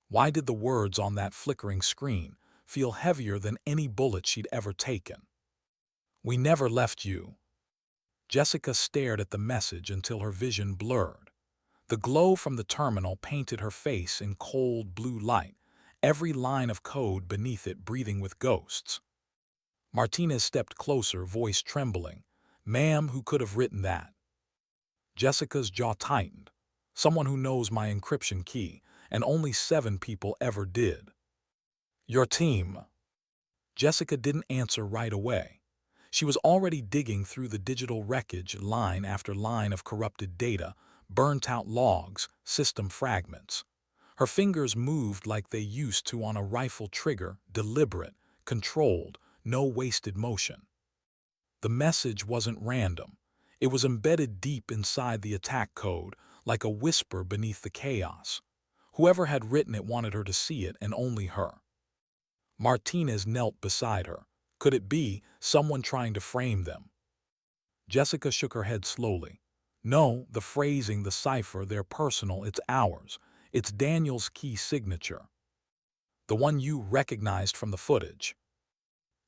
Why did the words on that flickering screen feel heavier than any bullet she'd ever taken? "We never left you." Jessica stared at the message until her vision blurred. The glow from the terminal painted her face in cold blue light, every line of code beneath it breathing with ghosts. Martinez stepped closer, voice trembling. "Ma'am, who could have written that?" Jessica's jaw tightened. "Someone who knows my encryption key, and only 7 people ever did." "Your team." Jessica didn't answer right away. She was already digging through the digital wreckage, line after line of corrupted data, burnt-out logs, system fragments. Her fingers moved like they used to on a rifle trigger, deliberate, controlled, no wasted motion. The message wasn't random. It was embedded deep inside the attack code, like a whisper beneath the chaos. Whoever had written it wanted her to see it, and only her. Martinez knelt beside her. Could it be someone trying to frame them? Jessica shook her head slowly. "No, the phrasing, the cipher, they're personal, it's ours. It's Daniel's key signature. The one you recognized from the footage."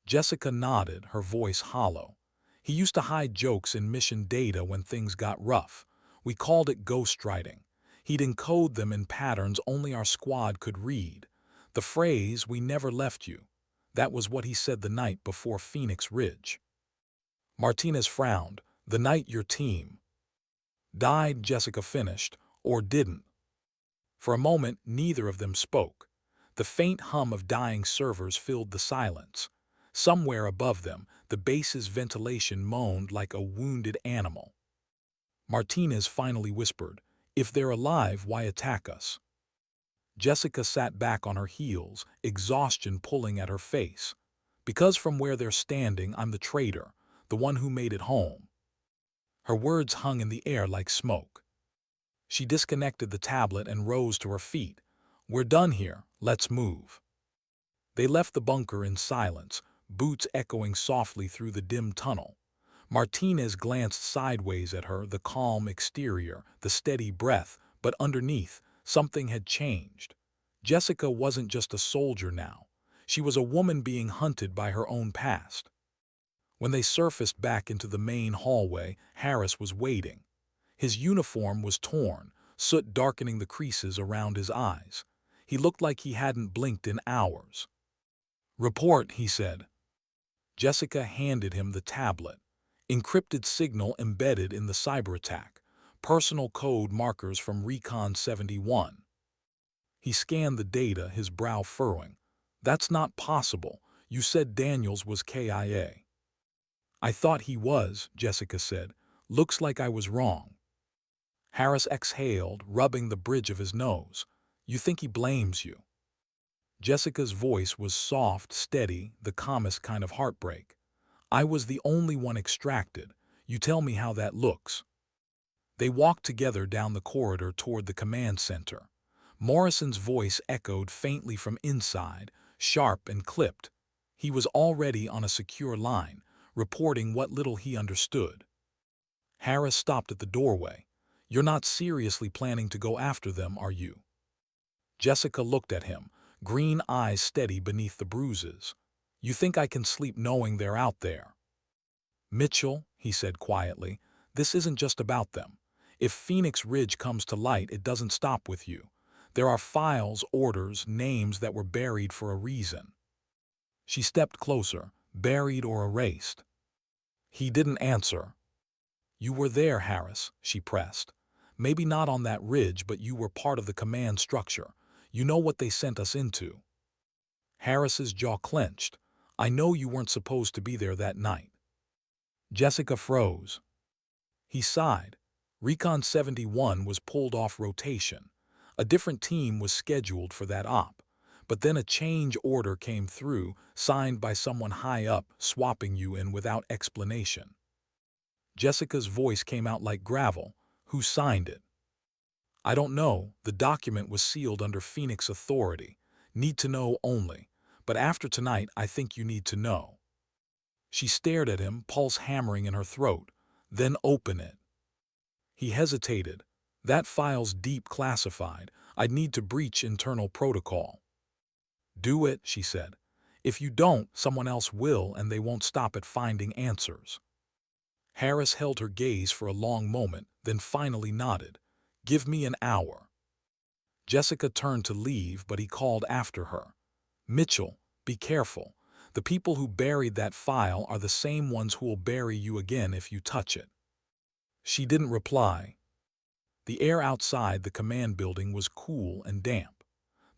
Jessica nodded, her voice hollow. "He used to hide jokes in mission data when things got rough. We called it ghostwriting. He'd encode them in patterns only our squad could read. The phrase, 'we never left you,' that was what he said the night before Phoenix Ridge." Martinez frowned. "The night your team died," Jessica finished, "or didn't." For a moment, neither of them spoke. The faint hum of dying servers filled the silence. Somewhere above them, the base's ventilation moaned like a wounded animal. Martinez finally whispered, "If they're alive, why attack us?" Jessica sat back on her heels, exhaustion pulling at her face. "Because from where they're standing, I'm the traitor, the one who made it home." Her words hung in the air like smoke. She disconnected the tablet and rose to her feet. "We're done here, let's move." They left the bunker in silence, boots echoing softly through the dim tunnel. Martinez glanced sideways at her, the calm exterior, the steady breath, but underneath, something had changed. Jessica wasn't just a soldier now. She was a woman being hunted by her own past. When they surfaced back into the main hallway, Harris was waiting. His uniform was torn, soot darkening the creases around his eyes. He looked like he hadn't blinked in hours. "Report," he said. Jessica handed him the tablet. Encrypted signal embedded in the cyber attack. Personal code markers from Recon 71. He scanned the data, his brow furrowing. "That's not possible. You said Daniels was KIA." "I thought he was," Jessica said. "Looks like I was wrong." Harris exhaled, rubbing the bridge of his nose. "You think he blames you?" Jessica's voice was soft, steady, the calmest kind of heartbreak. "I was the only one extracted. You tell me how that looks." They walked together down the corridor toward the command center. Morrison's voice echoed faintly from inside, sharp and clipped. He was already on a secure line, reporting what little he understood. Harris stopped at the doorway. "You're not seriously planning to go after them, are you?" Jessica looked at him, green eyes steady beneath the bruises. "You think I can sleep knowing they're out there?" "Mitchell," he said quietly, "this isn't just about them. If Phoenix Ridge comes to light, it doesn't stop with you. There are files, orders, names that were buried for a reason." She stepped closer, "Buried or erased?" He didn't answer. "You were there, Harris," she pressed. "Maybe not on that ridge, but you were part of the command structure. You know what they sent us into." Harris's jaw clenched. "I know you weren't supposed to be there that night." Jessica froze. He sighed. Recon 71 was pulled off rotation. A different team was scheduled for that op. But then a change order came through, signed by someone high up, swapping you in without explanation. Jessica's voice came out like gravel. "Who signed it?" "I don't know. The document was sealed under Phoenix authority. Need to know only. But after tonight, I think you need to know." She stared at him, pulse hammering in her throat. Then open it. He hesitated. That file's deep classified. I'd need to breach internal protocol. Do it, she said. If you don't, someone else will, and they won't stop at finding answers. Harris held her gaze for a long moment, then finally nodded. Give me an hour. Jessica turned to leave, but he called after her. Mitchell, be careful. The people who buried that file are the same ones who will bury you again if you touch it. She didn't reply. The air outside the command building was cool and damp.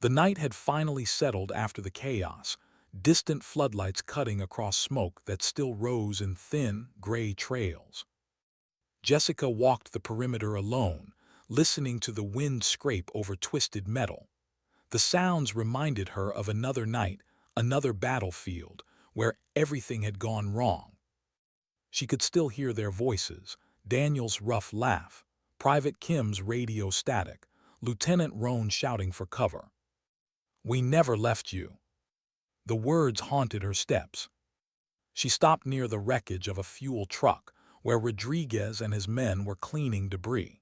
The night had finally settled after the chaos, distant floodlights cutting across smoke that still rose in thin, gray trails. Jessica walked the perimeter alone, listening to the wind scrape over twisted metal. The sounds reminded her of another night, another battlefield, where everything had gone wrong. She could still hear their voices, Daniel's rough laugh, Private Kim's radio static, Lieutenant Roan shouting for cover. We never left you. The words haunted her steps. She stopped near the wreckage of a fuel truck, where Rodriguez and his men were cleaning debris.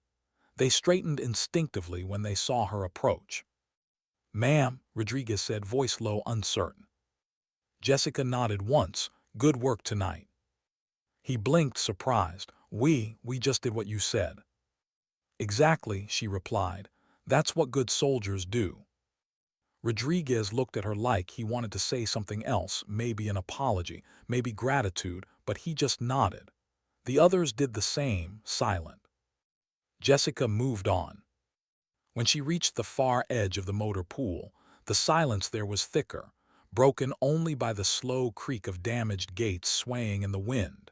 They straightened instinctively when they saw her approach. Ma'am, Rodriguez said, voice low, uncertain. Jessica nodded once. Good work tonight. He blinked, surprised. We just did what you said. Exactly, she replied. That's what good soldiers do. Rodriguez looked at her like he wanted to say something else, maybe an apology, maybe gratitude, but he just nodded. The others did the same, silent. Jessica moved on. When she reached the far edge of the motor pool, the silence there was thicker, broken only by the slow creak of damaged gates swaying in the wind.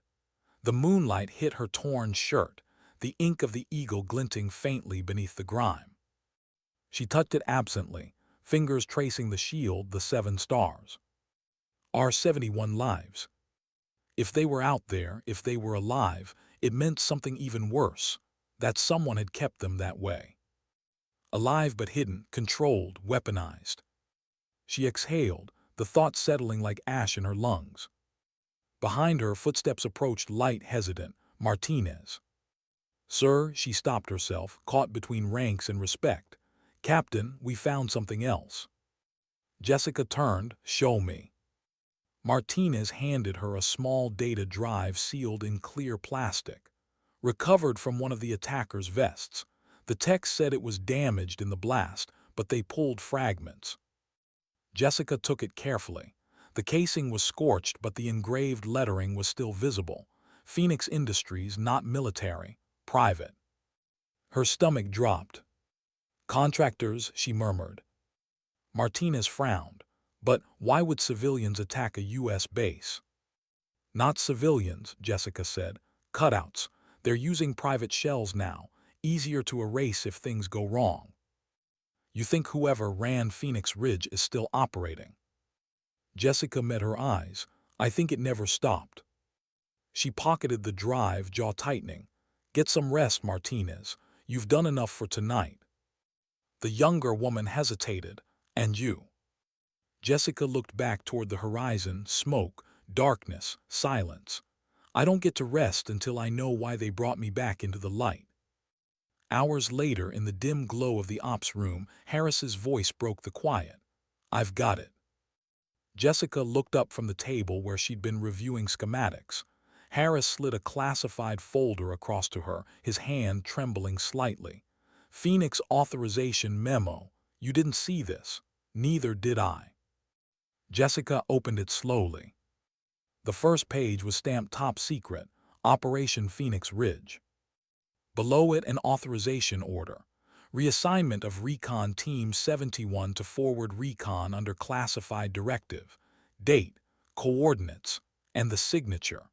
The moonlight hit her torn shirt, the ink of the eagle glinting faintly beneath the grime. She touched it absently, fingers tracing the shield, the 7 stars. Our 71 lives. If they were out there, if they were alive, it meant something even worse, that someone had kept them that way. Alive but hidden, controlled, weaponized. She exhaled, the thought settling like ash in her lungs. Behind her, footsteps approached, light, hesitant. Martinez. Sir, she stopped herself, caught between ranks and respect. Captain, we found something else. Jessica turned. Show me. Martinez handed her a small data drive sealed in clear plastic, recovered from one of the attackers' vests. The text said it was damaged in the blast, but they pulled fragments. Jessica took it carefully. The casing was scorched, but the engraved lettering was still visible. Phoenix Industries, not military, private. Her stomach dropped. Contractors, she murmured. Martinez frowned. But why would civilians attack a U.S. base? Not civilians, Jessica said. Cutouts. They're using private shells now, easier to erase if things go wrong. You think whoever ran Phoenix Ridge is still operating? Jessica met her eyes. I think it never stopped. She pocketed the drive, jaw tightening. Get some rest, Martinez. You've done enough for tonight. The younger woman hesitated. And you? Jessica looked back toward the horizon, smoke, darkness, silence. I don't get to rest until I know why they brought me back into the light. Hours later, in the dim glow of the ops room, Harris's voice broke the quiet. I've got it. Jessica looked up from the table where she'd been reviewing schematics. Harris slid a classified folder across to her, his hand trembling slightly. Phoenix authorization memo. You didn't see this. Neither did I. Jessica opened it slowly. The first page was stamped Top Secret, Operation Phoenix Ridge. Below it, an authorization order. Reassignment of Recon Team 71 to Forward Recon under classified directive. Date, coordinates, and the signature.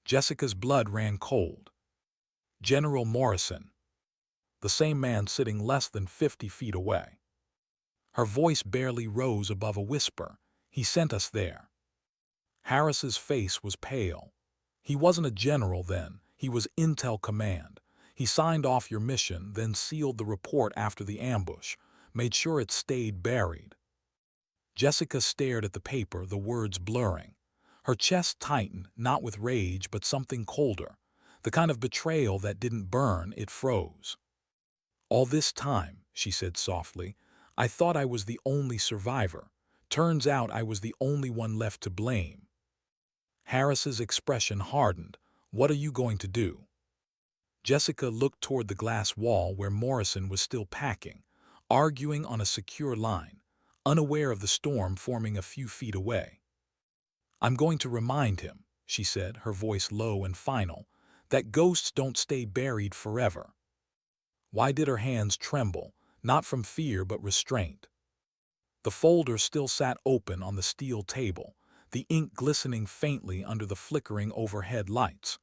Jessica's blood ran cold. General Morrison. The same man sitting less than 50 feet away. Her voice barely rose above a whisper. He sent us there. Harris's face was pale. He wasn't a general then. He was Intel Command. He signed off your mission, then sealed the report after the ambush, made sure it stayed buried. Jessica stared at the paper, the words blurring. Her chest tightened, not with rage but something colder, the kind of betrayal that didn't burn, it froze. "All this time," she said softly, "I thought I was the only survivor. Turns out I was the only one left to blame." Harris's expression hardened. "What are you going to do?" Jessica looked toward the glass wall where Morrison was still packing, arguing on a secure line, unaware of the storm forming a few feet away. "I'm going to remind him," she said, her voice low and final, "that ghosts don't stay buried forever." Why did her hands tremble, not from fear but restraint? The folder still sat open on the steel table, the ink glistening faintly under the flickering overhead lights.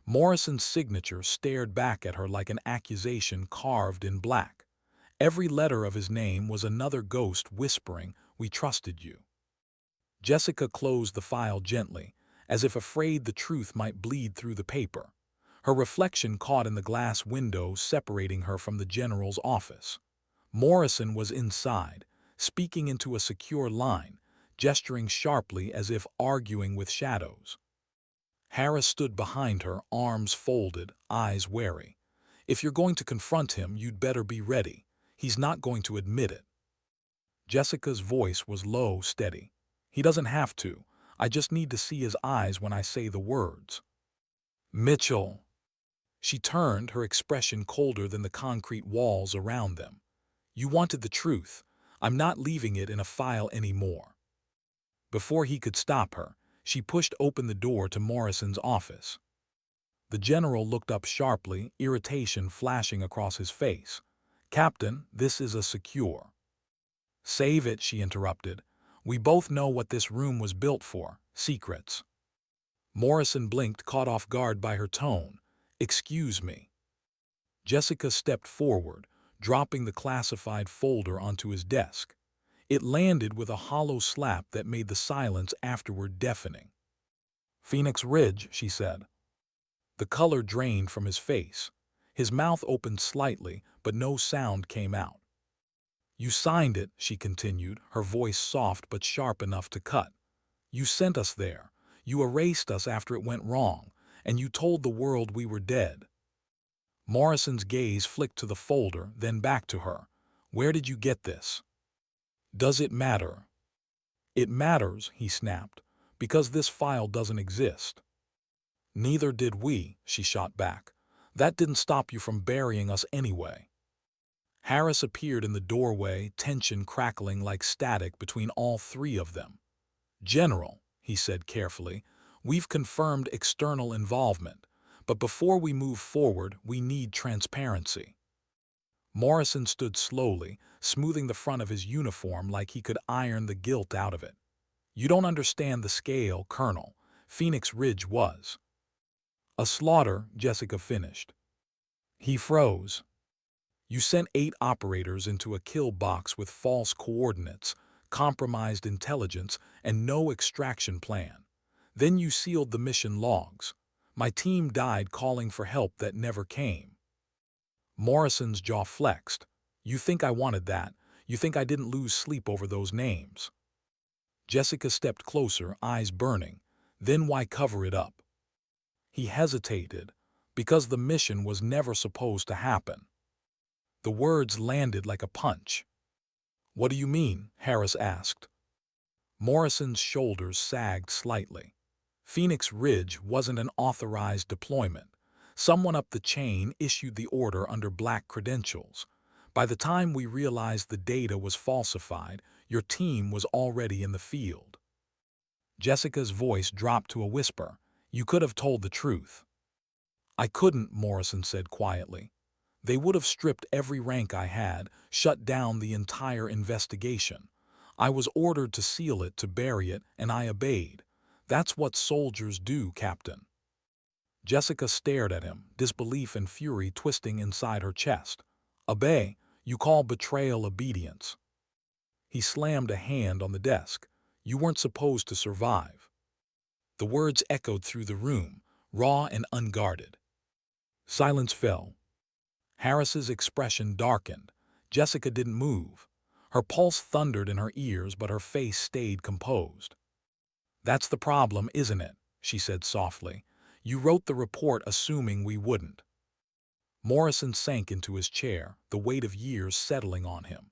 Morrison's signature stared back at her like an accusation carved in black. Every letter of his name was another ghost whispering, "We trusted you." Jessica closed the file gently, as if afraid the truth might bleed through the paper. Her reflection caught in the glass window separating her from the general's office. Morrison was inside, speaking into a secure line, gesturing sharply as if arguing with shadows. Harris stood behind her, arms folded, eyes wary. "If you're going to confront him, you'd better be ready. He's not going to admit it." Jessica's voice was low, steady. "He doesn't have to. I just need to see his eyes when I say the words." "Mitchell." She turned, her expression colder than the concrete walls around them. "You wanted the truth. I'm not leaving it in a file anymore." Before he could stop her, she pushed open the door to Morrison's office. The general looked up sharply, irritation flashing across his face. "Captain, this is a secure." "Save it," she interrupted. "We both know what this room was built for, secrets." Morrison blinked, caught off guard by her tone. "Excuse me." Jessica stepped forward, dropping the classified folder onto his desk. It landed with a hollow slap that made the silence afterward deafening. "Phoenix Ridge," she said. The color drained from his face. His mouth opened slightly, but no sound came out. "You signed it," she continued, her voice soft but sharp enough to cut. "You sent us there. You erased us after it went wrong, and you told the world we were dead." Morrison's gaze flicked to the folder, then back to her. "Where did you get this?" "Does it matter?" "It matters," he snapped, "because this file doesn't exist." "Neither did we," she shot back. "That didn't stop you from burying us anyway." Harris appeared in the doorway, tension crackling like static between all three of them. "General," he said carefully, "we've confirmed external involvement, but before we move forward, we need transparency." Morrison stood slowly, smoothing the front of his uniform like he could iron the gilt out of it. "You don't understand the scale, Colonel. Phoenix Ridge was a slaughter," Jessica finished. He froze. "You sent 8 operators into a kill box with false coordinates, compromised intelligence, and no extraction plan. Then you sealed the mission logs. My team died calling for help that never came." Morrison's jaw flexed. "You think I wanted that? You think I didn't lose sleep over those names?" Jessica stepped closer, eyes burning. "Then why cover it up?" He hesitated. "Because the mission was never supposed to happen." The words landed like a punch. "What do you mean?" Harris asked. Morrison's shoulders sagged slightly. "Phoenix Ridge wasn't an authorized deployment. Someone up the chain issued the order under black credentials. By the time we realized the data was falsified, your team was already in the field." Jessica's voice dropped to a whisper. "You could have told the truth." "I couldn't," Morrison said quietly. "They would have stripped every rank I had, shut down the entire investigation. I was ordered to seal it, to bury it, and I obeyed. That's what soldiers do, Captain." Jessica stared at him, disbelief and fury twisting inside her chest. "Obey? You call betrayal obedience?" He slammed a hand on the desk. "You weren't supposed to survive." The words echoed through the room, raw and unguarded. Silence fell. Harris's expression darkened. Jessica didn't move. Her pulse thundered in her ears, but her face stayed composed. "That's the problem, isn't it?" she said softly. "You wrote the report assuming we wouldn't." Morrison sank into his chair, the weight of years settling on him.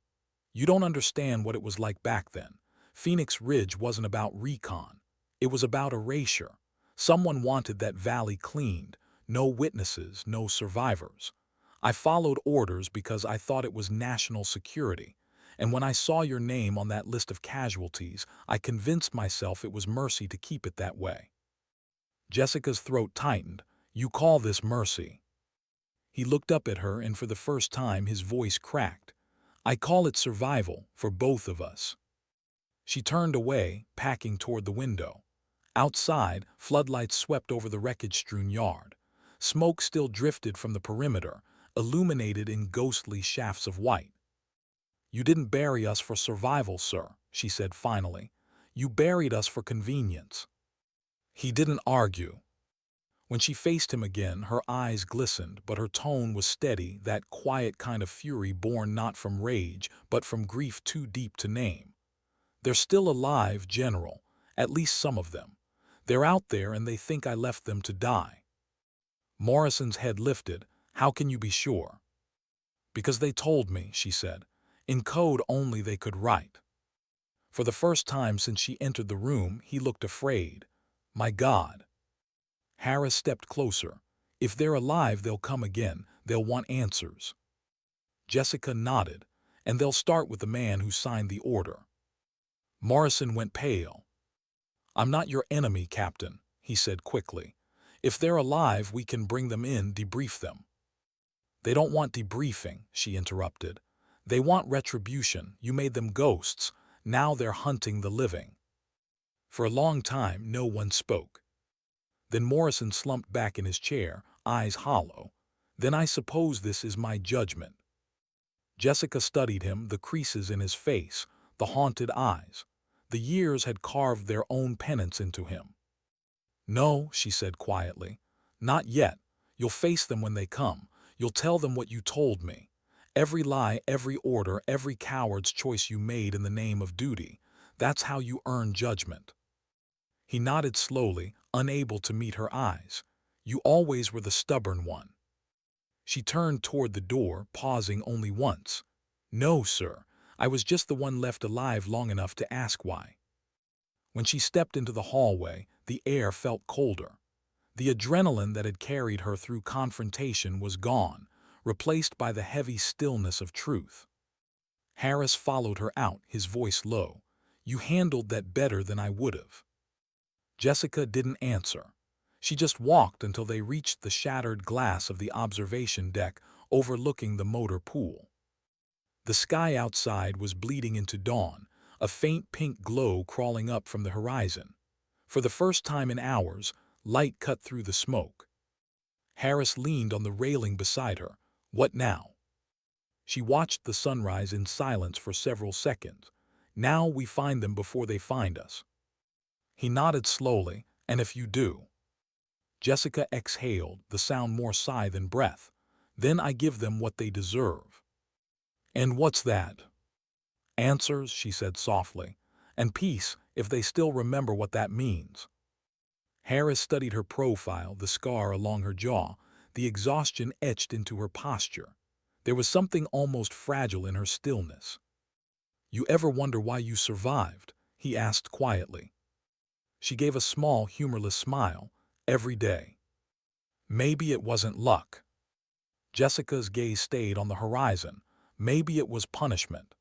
"You don't understand what it was like back then. Phoenix Ridge wasn't about recon. It was about erasure. Someone wanted that valley cleaned. No witnesses, no survivors. I followed orders because I thought it was national security. And when I saw your name on that list of casualties, I convinced myself it was mercy to keep it that way." Jessica's throat tightened. "You call this mercy?" He looked up at her, and for the first time his voice cracked. "I call it survival for both of us." She turned away, packing toward the window. Outside, floodlights swept over the wreckage-strewn yard. Smoke still drifted from the perimeter, illuminated in ghostly shafts of white. "You didn't bury us for survival, sir," she said finally. "You buried us for convenience." He didn't argue. When she faced him again, her eyes glistened, but her tone was steady, that quiet kind of fury born not from rage, but from grief too deep to name. "They're still alive, General, at least some of them. They're out there and they think I left them to die." Morrison's head lifted. "How can you be sure?" "Because they told me," she said, in code only they could write. For the first time since she entered the room, he looked afraid. "My God." Harris stepped closer. "If they're alive, they'll come again. They'll want answers." Jessica nodded. "And they'll start with the man who signed the order." Morrison went pale. "I'm not your enemy, Captain," he said quickly. "If they're alive, we can bring them in, debrief them." "They don't want debriefing," she interrupted. "They want retribution. You made them ghosts. Now they're hunting the living." For a long time, no one spoke. Then Morrison slumped back in his chair, eyes hollow. "Then I suppose this is my judgment." Jessica studied him, the creases in his face, the haunted eyes. The years had carved their own penance into him. "No," she said quietly. "Not yet. You'll face them when they come. You'll tell them what you told me. Every lie, every order, every coward's choice you made in the name of duty. That's how you earn judgment." He nodded slowly, unable to meet her eyes. "You always were the stubborn one." She turned toward the door, pausing only once. "No, sir. I was just the one left alive long enough to ask why." When she stepped into the hallway, the air felt colder. The adrenaline that had carried her through confrontation was gone, replaced by the heavy stillness of truth. Harris followed her out, his voice low. "You handled that better than I would have." Jessica didn't answer. She just walked until they reached the shattered glass of the observation deck overlooking the motor pool. The sky outside was bleeding into dawn, a faint pink glow crawling up from the horizon. For the first time in hours, light cut through the smoke. Harris leaned on the railing beside her. "What now?" She watched the sunrise in silence for several seconds. "Now we find them before they find us." He nodded slowly. "And if you do?" Jessica exhaled, the sound more sigh than breath. "Then I give them what they deserve." "And what's that?" "Answers," she said softly. "And peace, if they still remember what that means." Harris studied her profile, the scar along her jaw, the exhaustion etched into her posture. There was something almost fragile in her stillness. "You ever wonder why you survived?" he asked quietly. She gave a small, humorless smile. "Every day." "Maybe it wasn't luck." Jessica's gaze stayed on the horizon. "Maybe it was punishment."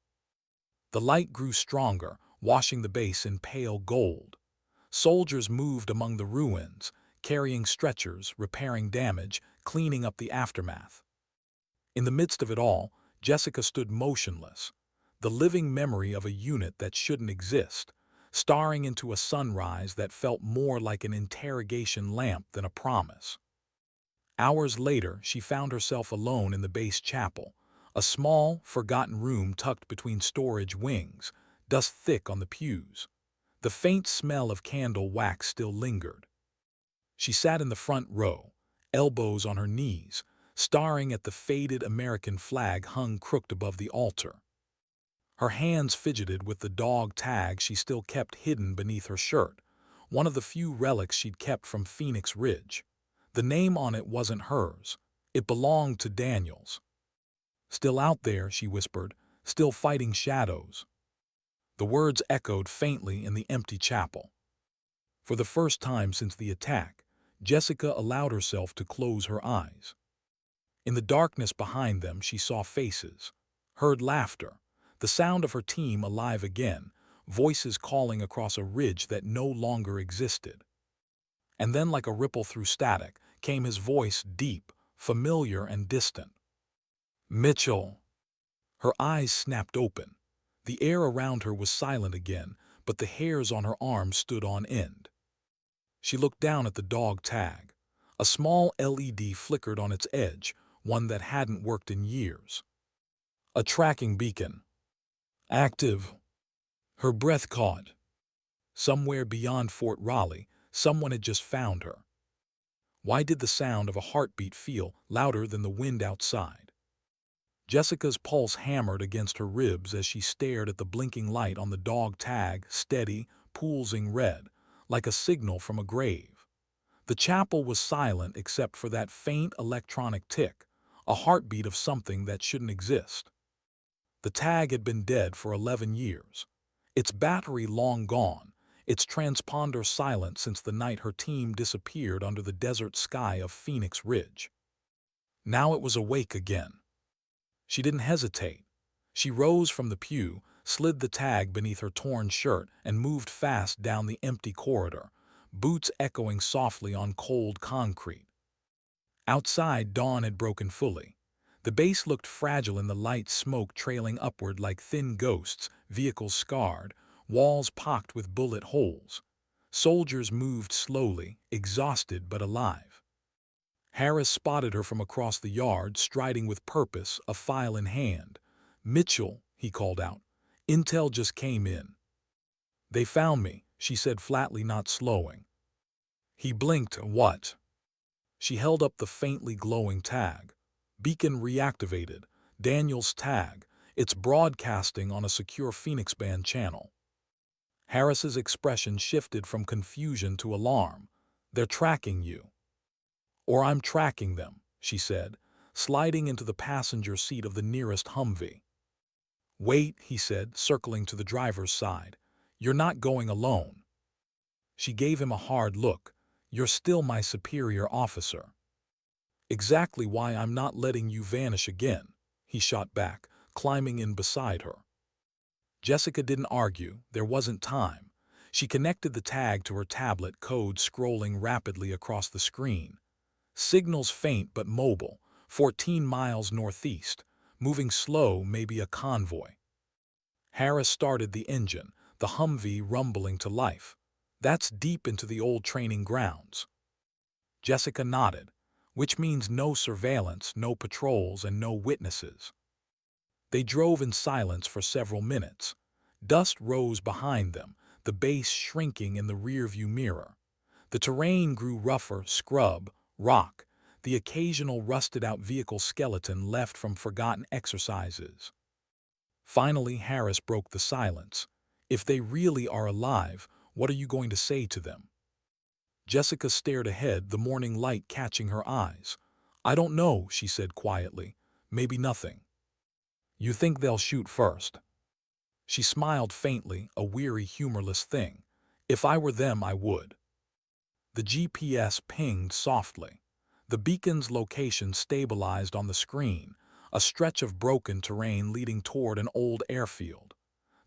The light grew stronger, washing the base in pale gold. Soldiers moved among the ruins, carrying stretchers, repairing damage, cleaning up the aftermath. In the midst of it all, Jessica stood motionless, the living memory of a unit that shouldn't exist, staring into a sunrise that felt more like an interrogation lamp than a promise. Hours later, she found herself alone in the base chapel, a small, forgotten room tucked between storage wings, dust thick on the pews. The faint smell of candle wax still lingered. She sat in the front row, elbows on her knees, staring at the faded American flag hung crooked above the altar. Her hands fidgeted with the dog tag she still kept hidden beneath her shirt. one of the few relics she'd kept from Phoenix Ridge. The name on it wasn't hers. It belonged to Daniel's. "Still out there," she whispered, "still fighting shadows." The words echoed faintly in the empty chapel. For the first time since the attack, Jessica allowed herself to close her eyes. In the darkness behind them, she saw faces, heard laughter, the sound of her team alive again, voices calling across a ridge that no longer existed. And then, like a ripple through static, came his voice, deep, familiar, and distant. "Mitchell!" Her eyes snapped open. The air around her was silent again, but the hairs on her arms stood on end. She looked down at the dog tag. A small LED flickered on its edge, one that hadn't worked in years. A tracking beacon. Active. Her breath caught. Somewhere beyond Fort Raleigh, someone had just found her. Why did the sound of a heartbeat feel louder than the wind outside? Jessica's pulse hammered against her ribs as she stared at the blinking light on the dog tag, steady, pulsing red, like a signal from a grave. The chapel was silent except for that faint electronic tick, a heartbeat of something that shouldn't exist. The tag had been dead for 11 years. Its battery long gone, its transponder silent since the night her team disappeared under the desert sky of Phoenix Ridge. Now it was awake again. She didn't hesitate. She rose from the pew, slid the tag beneath her torn shirt, and moved fast down the empty corridor, boots echoing softly on cold concrete. Outside, dawn had broken fully. The base looked fragile in the light, smoke trailing upward like thin ghosts, vehicles scarred, walls pocked with bullet holes. Soldiers moved slowly, exhausted but alive. Harris spotted her from across the yard, striding with purpose, a file in hand. "Mitchell," he called out. "Intel just came in." "They found me," she said flatly, not slowing. He blinked. "What?" She held up the faintly glowing tag. "Beacon reactivated. Daniel's tag. It's broadcasting on a secure Phoenix band channel." Harris's expression shifted from confusion to alarm. "They're tracking you." "Or I'm tracking them," she said, sliding into the passenger seat of the nearest Humvee. "Wait," he said, circling to the driver's side. "You're not going alone." She gave him a hard look. "You're still my superior officer." "Exactly why I'm not letting you vanish again," he shot back, climbing in beside her. Jessica didn't argue. There wasn't time. She connected the tag to her tablet, code scrolling rapidly across the screen. Signals faint but mobile, 14 miles northeast, moving slow, maybe a convoy. Harris started the engine, the Humvee rumbling to life. "That's deep into the old training grounds." Jessica nodded, "which means no surveillance, no patrols, and no witnesses." They drove in silence for several minutes. Dust rose behind them, the base shrinking in the rearview mirror. The terrain grew rougher, scrub, rock, the occasional rusted-out vehicle skeleton left from forgotten exercises. Finally, Harris broke the silence. "If they really are alive, what are you going to say to them?" Jessica stared ahead, the morning light catching her eyes. "I don't know," she said quietly. "Maybe nothing." "You think they'll shoot first?" She smiled faintly, a weary, humorless thing. "If I were them, I would." The GPS pinged softly. The beacon's location stabilized on the screen, a stretch of broken terrain leading toward an old airfield,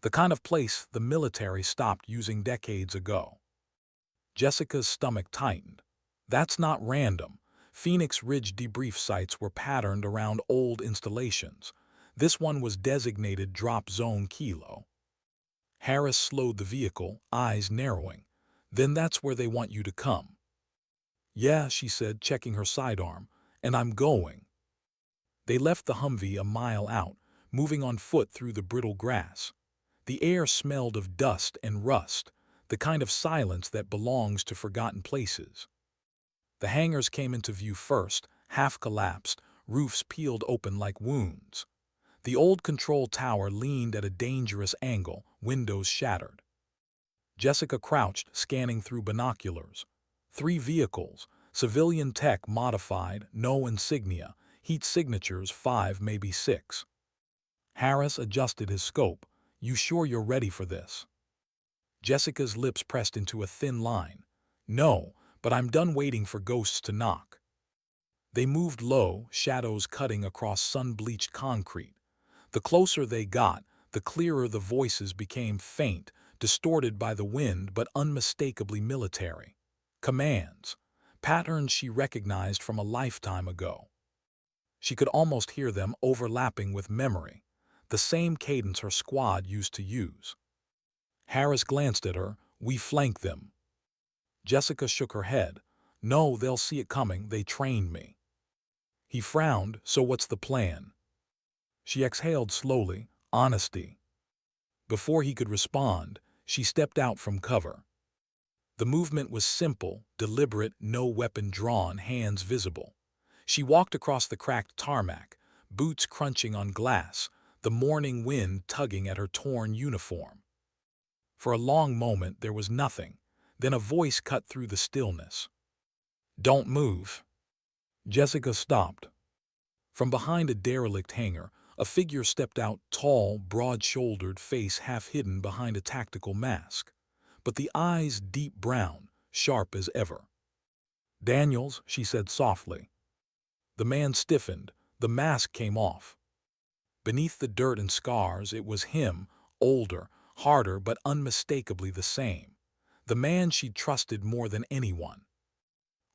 the kind of place the military stopped using decades ago. Jessica's stomach tightened. That's not random. Phoenix Ridge debrief sites were patterned around old installations. This one was designated Drop Zone Kilo. Harris slowed the vehicle, eyes narrowing. "Then that's where they want you to come." "Yeah," she said, checking her sidearm, "and I'm going." They left the Humvee a mile out, moving on foot through the brittle grass. The air smelled of dust and rust, the kind of silence that belongs to forgotten places. The hangars came into view first, half collapsed, roofs peeled open like wounds. The old control tower leaned at a dangerous angle, windows shattered. Jessica crouched, scanning through binoculars. 3 vehicles, civilian tech modified, no insignia, heat signatures 5, maybe 6. Harris adjusted his scope. You sure you're ready for this? Jessica's lips pressed into a thin line. No, but I'm done waiting for ghosts to knock. They moved low, shadows cutting across sun-bleached concrete. The closer they got, the clearer the voices became, faint, distorted by the wind but unmistakably military. Commands. Patterns she recognized from a lifetime ago. She could almost hear them overlapping with memory, the same cadence her squad used to use. Harris glanced at her. We flank them. Jessica shook her head. No, they'll see it coming, they trained me. He frowned. So what's the plan? She exhaled slowly. Honesty. Before he could respond, she stepped out from cover. The movement was simple, deliberate, no weapon drawn, hands visible. She walked across the cracked tarmac, boots crunching on glass, the morning wind tugging at her torn uniform. For a long moment there was nothing, then a voice cut through the stillness. Don't move. Jessica stopped. From behind a derelict hangar, a figure stepped out, tall, broad-shouldered, face half hidden behind a tactical mask, but the eyes deep brown, sharp as ever. Daniels, she said softly. The man stiffened. The mask came off. Beneath the dirt and scars, it was him, older, harder but unmistakably the same. The man she'd trusted more than anyone.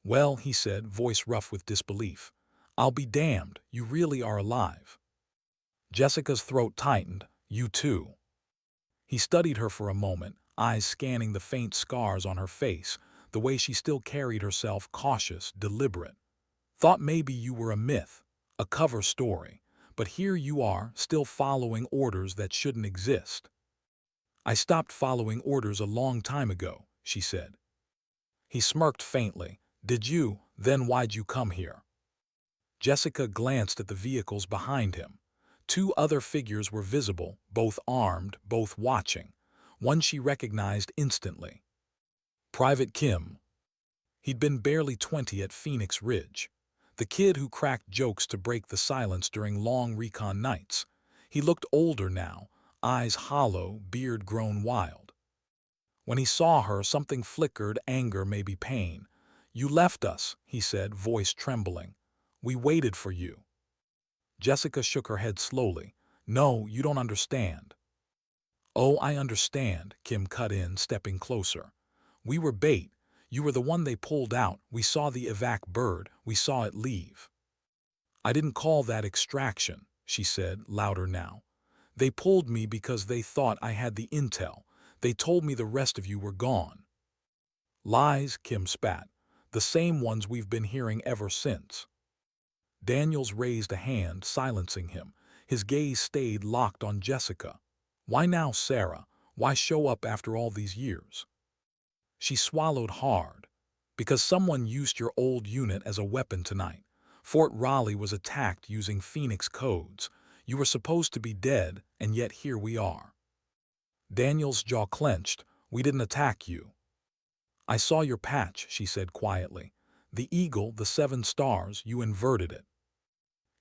Well, he said, voice rough with disbelief. I'll be damned, you really are alive. Jessica's throat tightened. You too. He studied her for a moment, eyes scanning the faint scars on her face, the way she still carried herself, cautious, deliberate. Thought maybe you were a myth, a cover story, but here you are, still following orders that shouldn't exist. I stopped following orders a long time ago, she said. He smirked faintly. Did you? Then why'd you come here? Jessica glanced at the vehicles behind him. 2 other figures were visible, both armed, both watching. One she recognized instantly. Private Kim. He'd been barely 20 at Phoenix Ridge. The kid who cracked jokes to break the silence during long recon nights. He looked older now, eyes hollow, beard grown wild. When he saw her, something flickered, anger, maybe pain. You left us, he said, voice trembling. We waited for you. Jessica shook her head slowly. No, you don't understand. Oh, I understand, Kim cut in, stepping closer. We were bait. You were the one they pulled out. We saw the evac bird. We saw it leave. I didn't call that extraction, she said, louder now. They pulled me because they thought I had the intel. They told me the rest of you were gone. Lies, Kim spat. The same ones we've been hearing ever since. Daniels raised a hand, silencing him. His gaze stayed locked on Jessica. Why now, Sarah? Why show up after all these years? She swallowed hard. Because someone used your old unit as a weapon tonight. Fort Raleigh was attacked using Phoenix codes. You were supposed to be dead, and yet here we are. Daniel's jaw clenched. We didn't attack you. I saw your patch, she said quietly. The eagle, the 7 stars, you inverted it.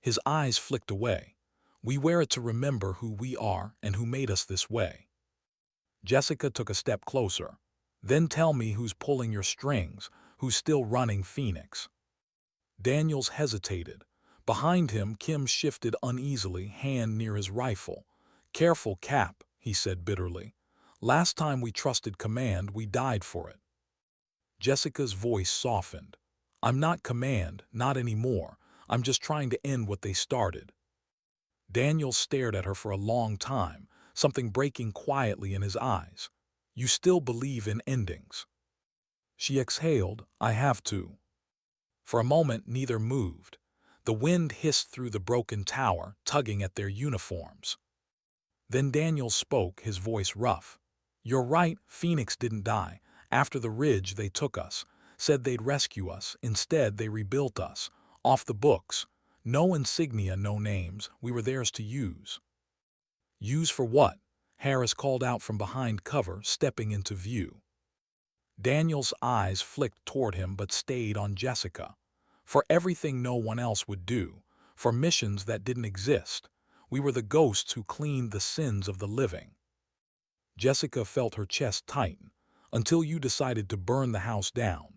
His eyes flicked away. We wear it to remember who we are and who made us this way. Jessica took a step closer. Then tell me who's pulling your strings, who's still running Phoenix. Daniels hesitated. Behind him, Kim shifted uneasily, hand near his rifle. Careful, Cap, he said bitterly. Last time we trusted command, we died for it. Jessica's voice softened. I'm not command, not anymore. I'm just trying to end what they started. Daniels stared at her for a long time, something breaking quietly in his eyes. You still believe in endings? She exhaled. I have to. For a moment, neither moved. The wind hissed through the broken tower, tugging at their uniforms. Then Daniels spoke, his voice rough. You're right, Phoenix didn't die. After the ridge, they took us. Said they'd rescue us. Instead, they rebuilt us. Off the books. No insignia, no names. We were theirs to use. Use for what? Harris called out from behind cover, stepping into view. Daniel's eyes flicked toward him but stayed on Jessica. For everything no one else would do, for missions that didn't exist, we were the ghosts who cleaned the sins of the living. Jessica felt her chest tighten, until you decided to burn the house down.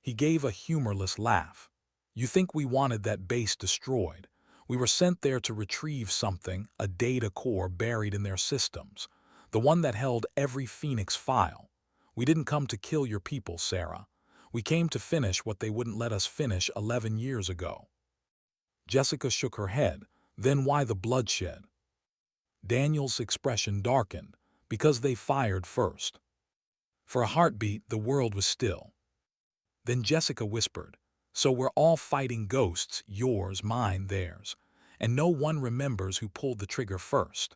He gave a humorless laugh. You think we wanted that base destroyed? We were sent there to retrieve something, a data core buried in their systems, the one that held every Phoenix file. We didn't come to kill your people, Sarah. We came to finish what they wouldn't let us finish 11 years ago. Jessica shook her head. Then why the bloodshed? Daniel's expression darkened. Because they fired first. For a heartbeat, the world was still. Then Jessica whispered, so we're all fighting ghosts, yours, mine, theirs, and no one remembers who pulled the trigger first.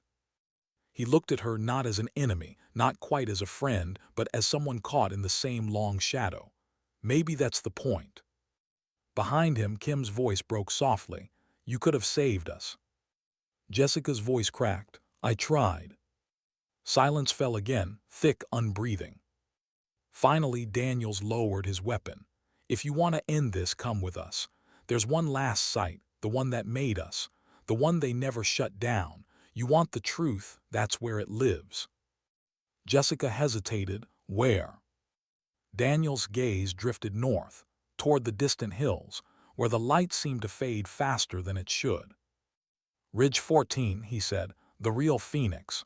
He looked at her not as an enemy, not quite as a friend, but as someone caught in the same long shadow. Maybe that's the point. Behind him, Kim's voice broke softly. You could have saved us. Jessica's voice cracked. I tried. Silence fell again, thick, unbreathing. Finally, Daniels lowered his weapon. If you want to end this, come with us. There's one last site, the one that made us, the one they never shut down. You want the truth, that's where it lives. Jessica hesitated. Where? Daniel's gaze drifted north, toward the distant hills, where the light seemed to fade faster than it should. Ridge 14, he said, the real Phoenix.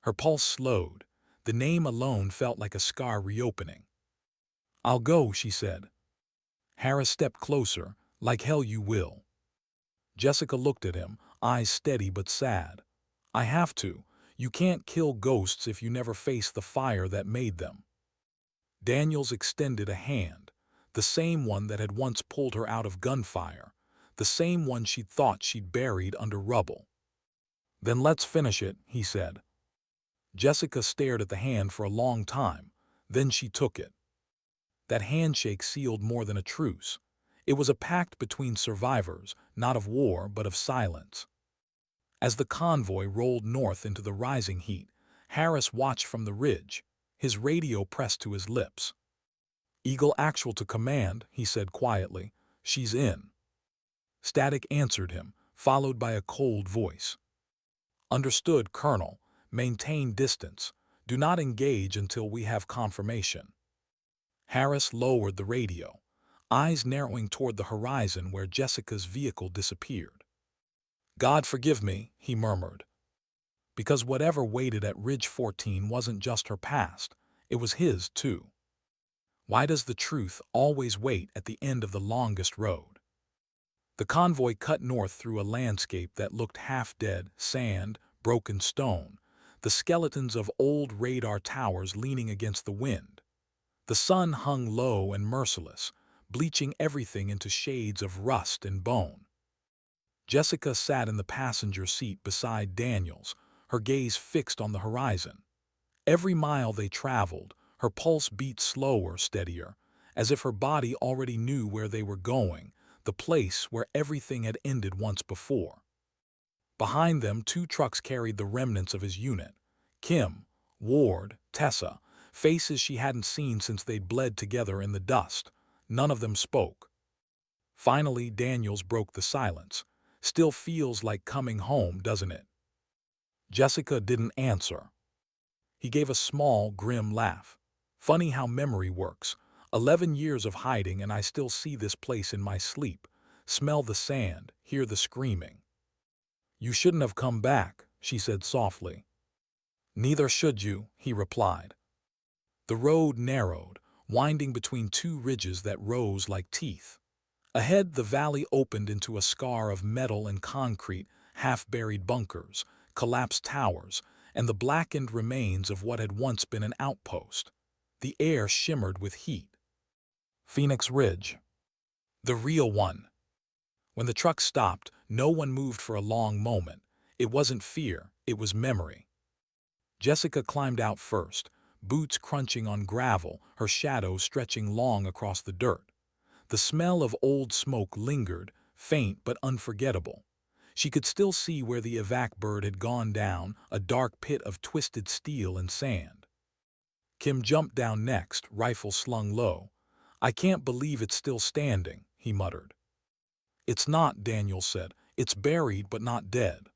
Her pulse slowed. The name alone felt like a scar reopening. I'll go, she said. Harris stepped closer. Like hell you will. Jessica looked at him, eyes steady but sad. I have to. You can't kill ghosts if you never face the fire that made them. Daniels extended a hand, the same one that had once pulled her out of gunfire, the same one she'd thought she'd buried under rubble. Then let's finish it, he said. Jessica stared at the hand for a long time, then she took it. That handshake sealed more than a truce. It was a pact between survivors, not of war but of silence. As the convoy rolled north into the rising heat, Harris watched from the ridge, his radio pressed to his lips. Eagle Actual to command, he said quietly. She's in. Static answered him, followed by a cold voice. Understood, Colonel. Maintain distance. Do not engage until we have confirmation. Harris lowered the radio, eyes narrowing toward the horizon where Jessica's vehicle disappeared. God forgive me, he murmured. Because whatever waited at Ridge 14 wasn't just her past, it was his too. Why does the truth always wait at the end of the longest road? The convoy cut north through a landscape that looked half dead, sand, broken stone, the skeletons of old radar towers leaning against the wind. The sun hung low and merciless, bleaching everything into shades of rust and bone. Jessica sat in the passenger seat beside Daniels, her gaze fixed on the horizon. Every mile they traveled, her pulse beat slower, steadier, as if her body already knew where they were going, the place where everything had ended once before. Behind them, 2 trucks carried the remnants of his unit. Kim, Ward, Tessa, faces she hadn't seen since they'd bled together in the dust. None of them spoke. Finally, Daniels broke the silence. Still feels like coming home, doesn't it? Jessica didn't answer. He gave a small, grim laugh. Funny how memory works. 11 years of hiding and I still see this place in my sleep. Smell the sand, hear the screaming. You shouldn't have come back, she said softly. Neither should you, he replied. The road narrowed, winding between 2 ridges that rose like teeth. Ahead, the valley opened into a scar of metal and concrete, half-buried bunkers, collapsed towers, and the blackened remains of what had once been an outpost. The air shimmered with heat. Phoenix Ridge. The real one. When the truck stopped, no one moved for a long moment. It wasn't fear, it was memory. Jessica climbed out first, boots crunching on gravel, her shadow stretching long across the dirt. The smell of old smoke lingered, faint but unforgettable. She could still see where the evac bird had gone down, a dark pit of twisted steel and sand. Kim jumped down next, rifle slung low. "I can't believe it's still standing," he muttered. "It's not," Daniel said. "It's buried but not dead."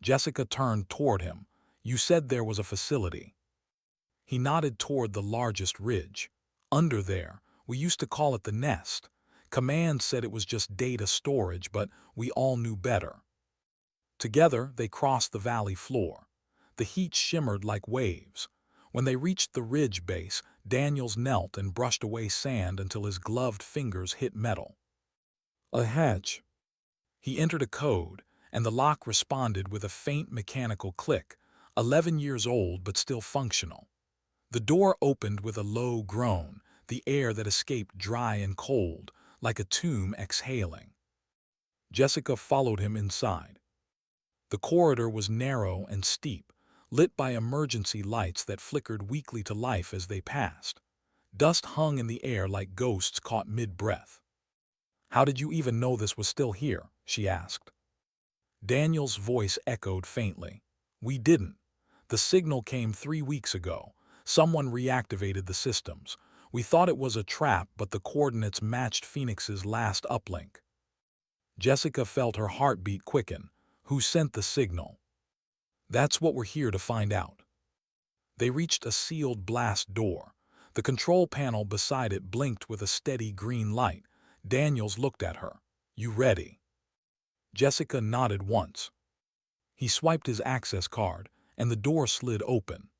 Jessica turned toward him. "You said there was a facility." He nodded toward the largest ridge. "Under there. We used to call it the nest. Command said it was just data storage, but we all knew better." Together, they crossed the valley floor. The heat shimmered like waves. When they reached the ridge base, Daniels knelt and brushed away sand until his gloved fingers hit metal. "A hatch." He entered a code, and the lock responded with a faint mechanical click, 11 years old but still functional. The door opened with a low groan, the air that escaped dry and cold, like a tomb exhaling. Jessica followed him inside. The corridor was narrow and steep, lit by emergency lights that flickered weakly to life as they passed. Dust hung in the air like ghosts caught mid-breath. "How did you even know this was still here?" she asked. Daniel's voice echoed faintly. "We didn't. The signal came 3 weeks ago. Someone reactivated the systems. We thought it was a trap, but the coordinates matched Phoenix's last uplink." Jessica felt her heartbeat quicken. "Who sent the signal?" "That's what we're here to find out." They reached a sealed blast door. The control panel beside it blinked with a steady green light. Daniels looked at her. "You ready?" Jessica nodded once. He swiped his access card, and the door slid open.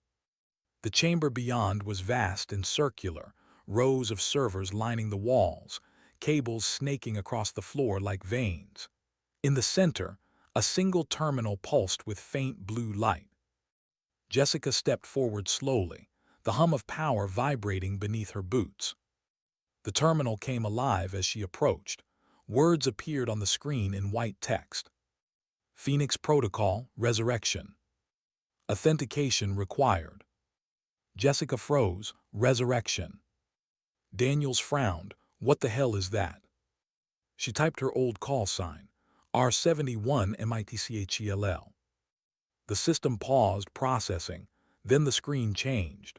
The chamber beyond was vast and circular, rows of servers lining the walls, cables snaking across the floor like veins. In the center, a single terminal pulsed with faint blue light. Jessica stepped forward slowly, the hum of power vibrating beneath her boots. The terminal came alive as she approached. Words appeared on the screen in white text. "Phoenix Protocol, Resurrection. Authentication required." Jessica froze. "Resurrection." Daniels frowned. "What the hell is that?" She typed her old call sign. R71 MITCHELL. The system paused, processing. Then the screen changed.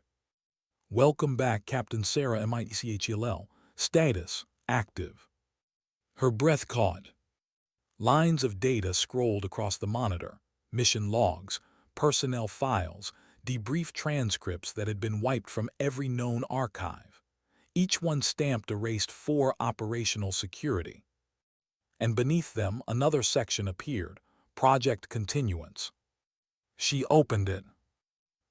"Welcome back, Captain Sarah MITCHELL. Status, active." Her breath caught. Lines of data scrolled across the monitor. Mission logs, personnel files, debrief transcripts that had been wiped from every known archive. Each one stamped erased for operational security. And beneath them, another section appeared, Project Continuance. She opened it.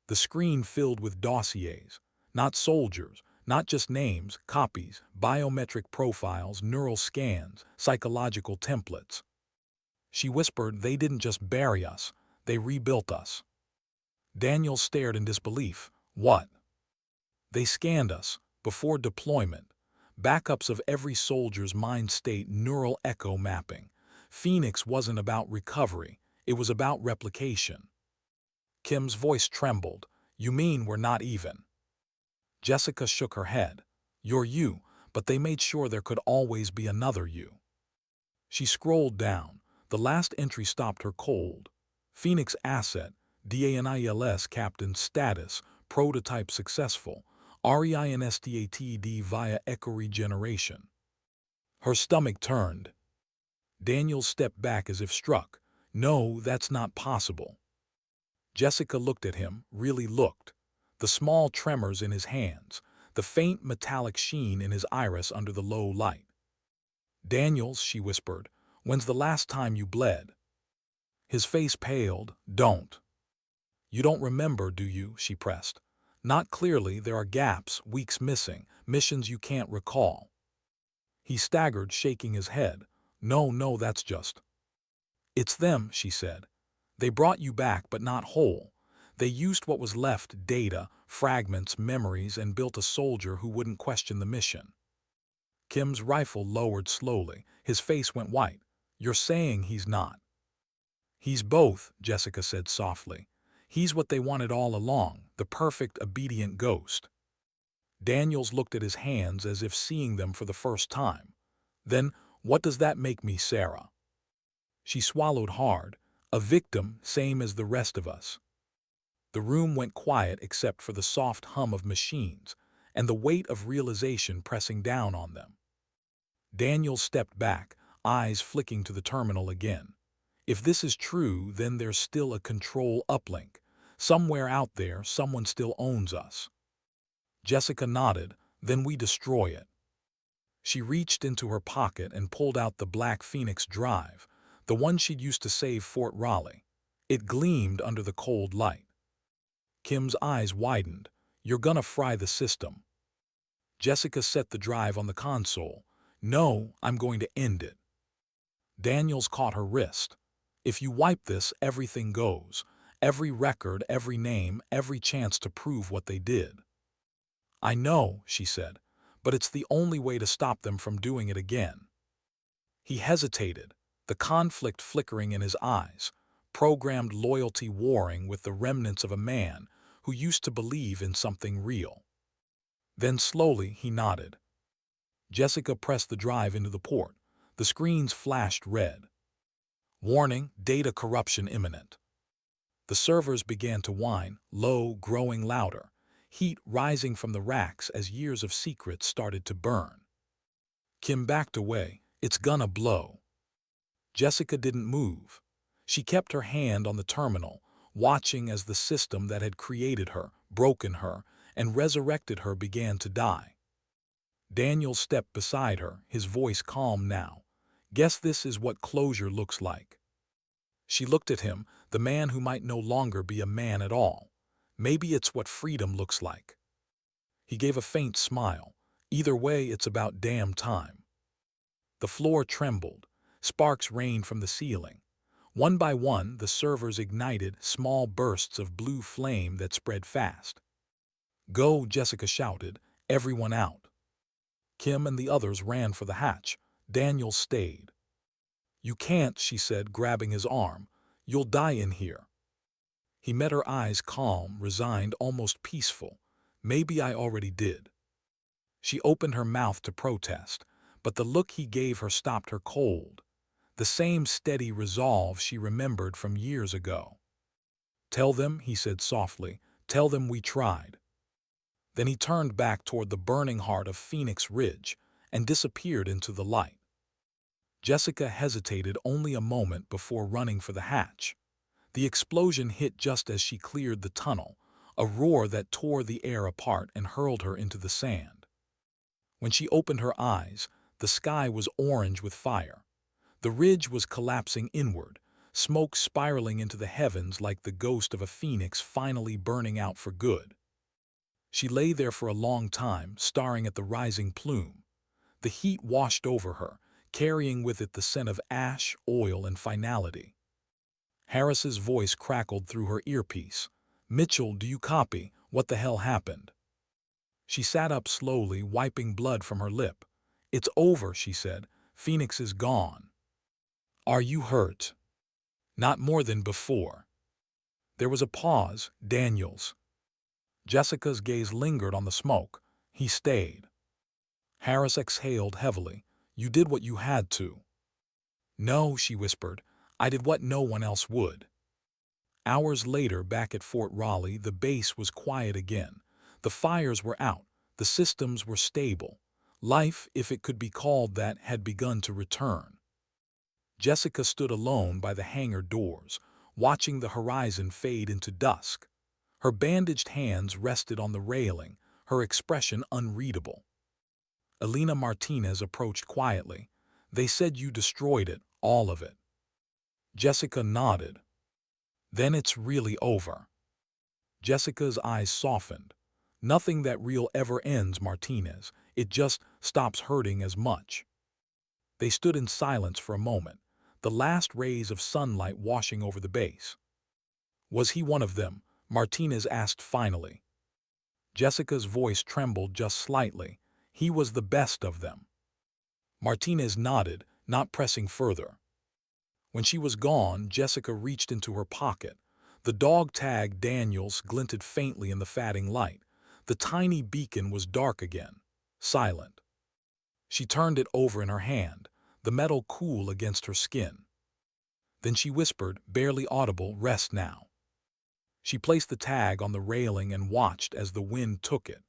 The screen filled with dossiers, not soldiers, not just names, copies, biometric profiles, neural scans, psychological templates. She whispered, "They didn't just bury us, they rebuilt us." Daniel stared in disbelief. "What?" "They scanned us, before deployment. Backups of every soldier's mind state, neural echo mapping. Phoenix wasn't about recovery, it was about replication." Kim's voice trembled. "You mean we're not even?" Jessica shook her head. "You're you, but they made sure there could always be another you." She scrolled down. The last entry stopped her cold. "Phoenix asset, DANIELS captain status, prototype successful, REINSTATD via echo regeneration." Her stomach turned. Daniel stepped back as if struck. "No, that's not possible." Jessica looked at him, really looked. The small tremors in his hands, the faint metallic sheen in his iris under the low light. "Daniels," she whispered, "when's the last time you bled?" His face paled. "Don't." "You don't remember, do you?" she pressed. "Not clearly, there are gaps, weeks missing, missions you can't recall." He staggered, shaking his head. No, that's just." "It's them," she said. "They brought you back, but not whole. They used what was left, data, fragments, memories, and built a soldier who wouldn't question the mission." Kim's rifle lowered slowly. His face went white. "You're saying he's not?" "He's both," Jessica said softly. "He's what they wanted all along, the perfect, obedient ghost." Daniels looked at his hands as if seeing them for the first time. "Then, what does that make me, Sarah?" She swallowed hard, a victim same as the rest of us. The room went quiet except for the soft hum of machines and the weight of realization pressing down on them. Daniel stepped back, eyes flicking to the terminal again. If this is true, then there's still a control uplink. Somewhere out there, someone still owns us. Jessica nodded, then we destroy it. She reached into her pocket and pulled out the black Phoenix drive, the one she'd used to save Fort Raleigh. It gleamed under the cold light. Kim's eyes widened. You're gonna fry the system. Jessica set the drive on the console. No, I'm going to end it. Daniels caught her wrist. If you wipe this, everything goes. Every record, every name, every chance to prove what they did. I know, she said, but it's the only way to stop them from doing it again. He hesitated, the conflict flickering in his eyes, programmed loyalty warring with the remnants of a man who used to believe in something real. Then slowly he nodded. Jessica pressed the drive into the port. The screens flashed red. Warning, data corruption imminent. The servers began to whine, low, growing louder, heat rising from the racks as years of secrets started to burn. Kim backed away. It's gonna blow. Jessica didn't move. She kept her hand on the terminal, watching as the system that had created her, broken her, and resurrected her began to die. Daniel stepped beside her, his voice calm now. Guess this is what closure looks like. She looked at him, the man who might no longer be a man at all. Maybe it's what freedom looks like. He gave a faint smile. Either way, it's about damn time. The floor trembled. Sparks rained from the ceiling. One by one, the servers ignited small bursts of blue flame that spread fast. Go, Jessica shouted. Everyone out. Kim and the others ran for the hatch. Daniel stayed. You can't, she said, grabbing his arm. You'll die in here. He met her eyes calm, resigned, almost peaceful. Maybe I already did. She opened her mouth to protest, but the look he gave her stopped her cold. The same steady resolve she remembered from years ago. Tell them, he said softly, tell them we tried. Then he turned back toward the burning heart of Phoenix Ridge and disappeared into the light. Jessica hesitated only a moment before running for the hatch. The explosion hit just as she cleared the tunnel, a roar that tore the air apart and hurled her into the sand. When she opened her eyes, the sky was orange with fire. The ridge was collapsing inward, smoke spiraling into the heavens like the ghost of a phoenix finally burning out for good. She lay there for a long time, staring at the rising plume. The heat washed over her, carrying with it the scent of ash, oil, and finality. Harris's voice crackled through her earpiece. Mitchell, do you copy? What the hell happened? She sat up slowly, wiping blood from her lip. It's over, she said. Phoenix is gone. Are you hurt? Not more than before. There was a pause. Daniels. Jessica's gaze lingered on the smoke. He stayed. Harris exhaled heavily. You did what you had to. No, she whispered. I did what no one else would. Hours later, back at Fort Raleigh, the base was quiet again. The fires were out. The systems were stable. Life, if it could be called that, had begun to return. Jessica stood alone by the hangar doors, watching the horizon fade into dusk. Her bandaged hands rested on the railing, her expression unreadable. Elena Martinez approached quietly. They said you destroyed it, all of it. Jessica nodded. Then it's really over. Jessica's eyes softened. Nothing that real ever ends, Martinez. It just stops hurting as much. They stood in silence for a moment, the last rays of sunlight washing over the base. Was he one of them? Martinez asked finally. Jessica's voice trembled just slightly. He was the best of them. Martinez nodded, not pressing further. When she was gone, Jessica reached into her pocket. The dog tag Daniels glinted faintly in the fading light. The tiny beacon was dark again, silent. She turned it over in her hand, the metal cool against her skin. Then she whispered, barely audible, "Rest now." She placed the tag on the railing and watched as the wind took it,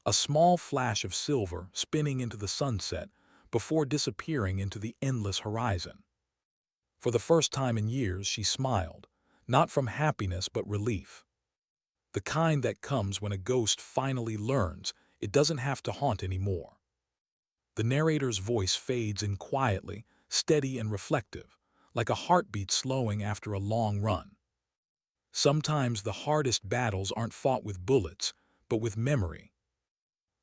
a small flash of silver spinning into the sunset before disappearing into the endless horizon. For the first time in years, she smiled, not from happiness but relief. The kind that comes when a ghost finally learns it doesn't have to haunt anymore. The narrator's voice fades in quietly, steady and reflective, like a heartbeat slowing after a long run. Sometimes the hardest battles aren't fought with bullets, but with memory.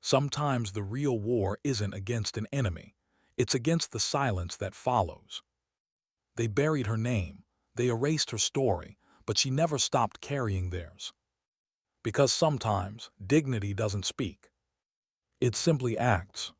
Sometimes the real war isn't against an enemy, it's against the silence that follows. They buried her name, they erased her story, but she never stopped carrying theirs. Because sometimes dignity doesn't speak. It simply acts.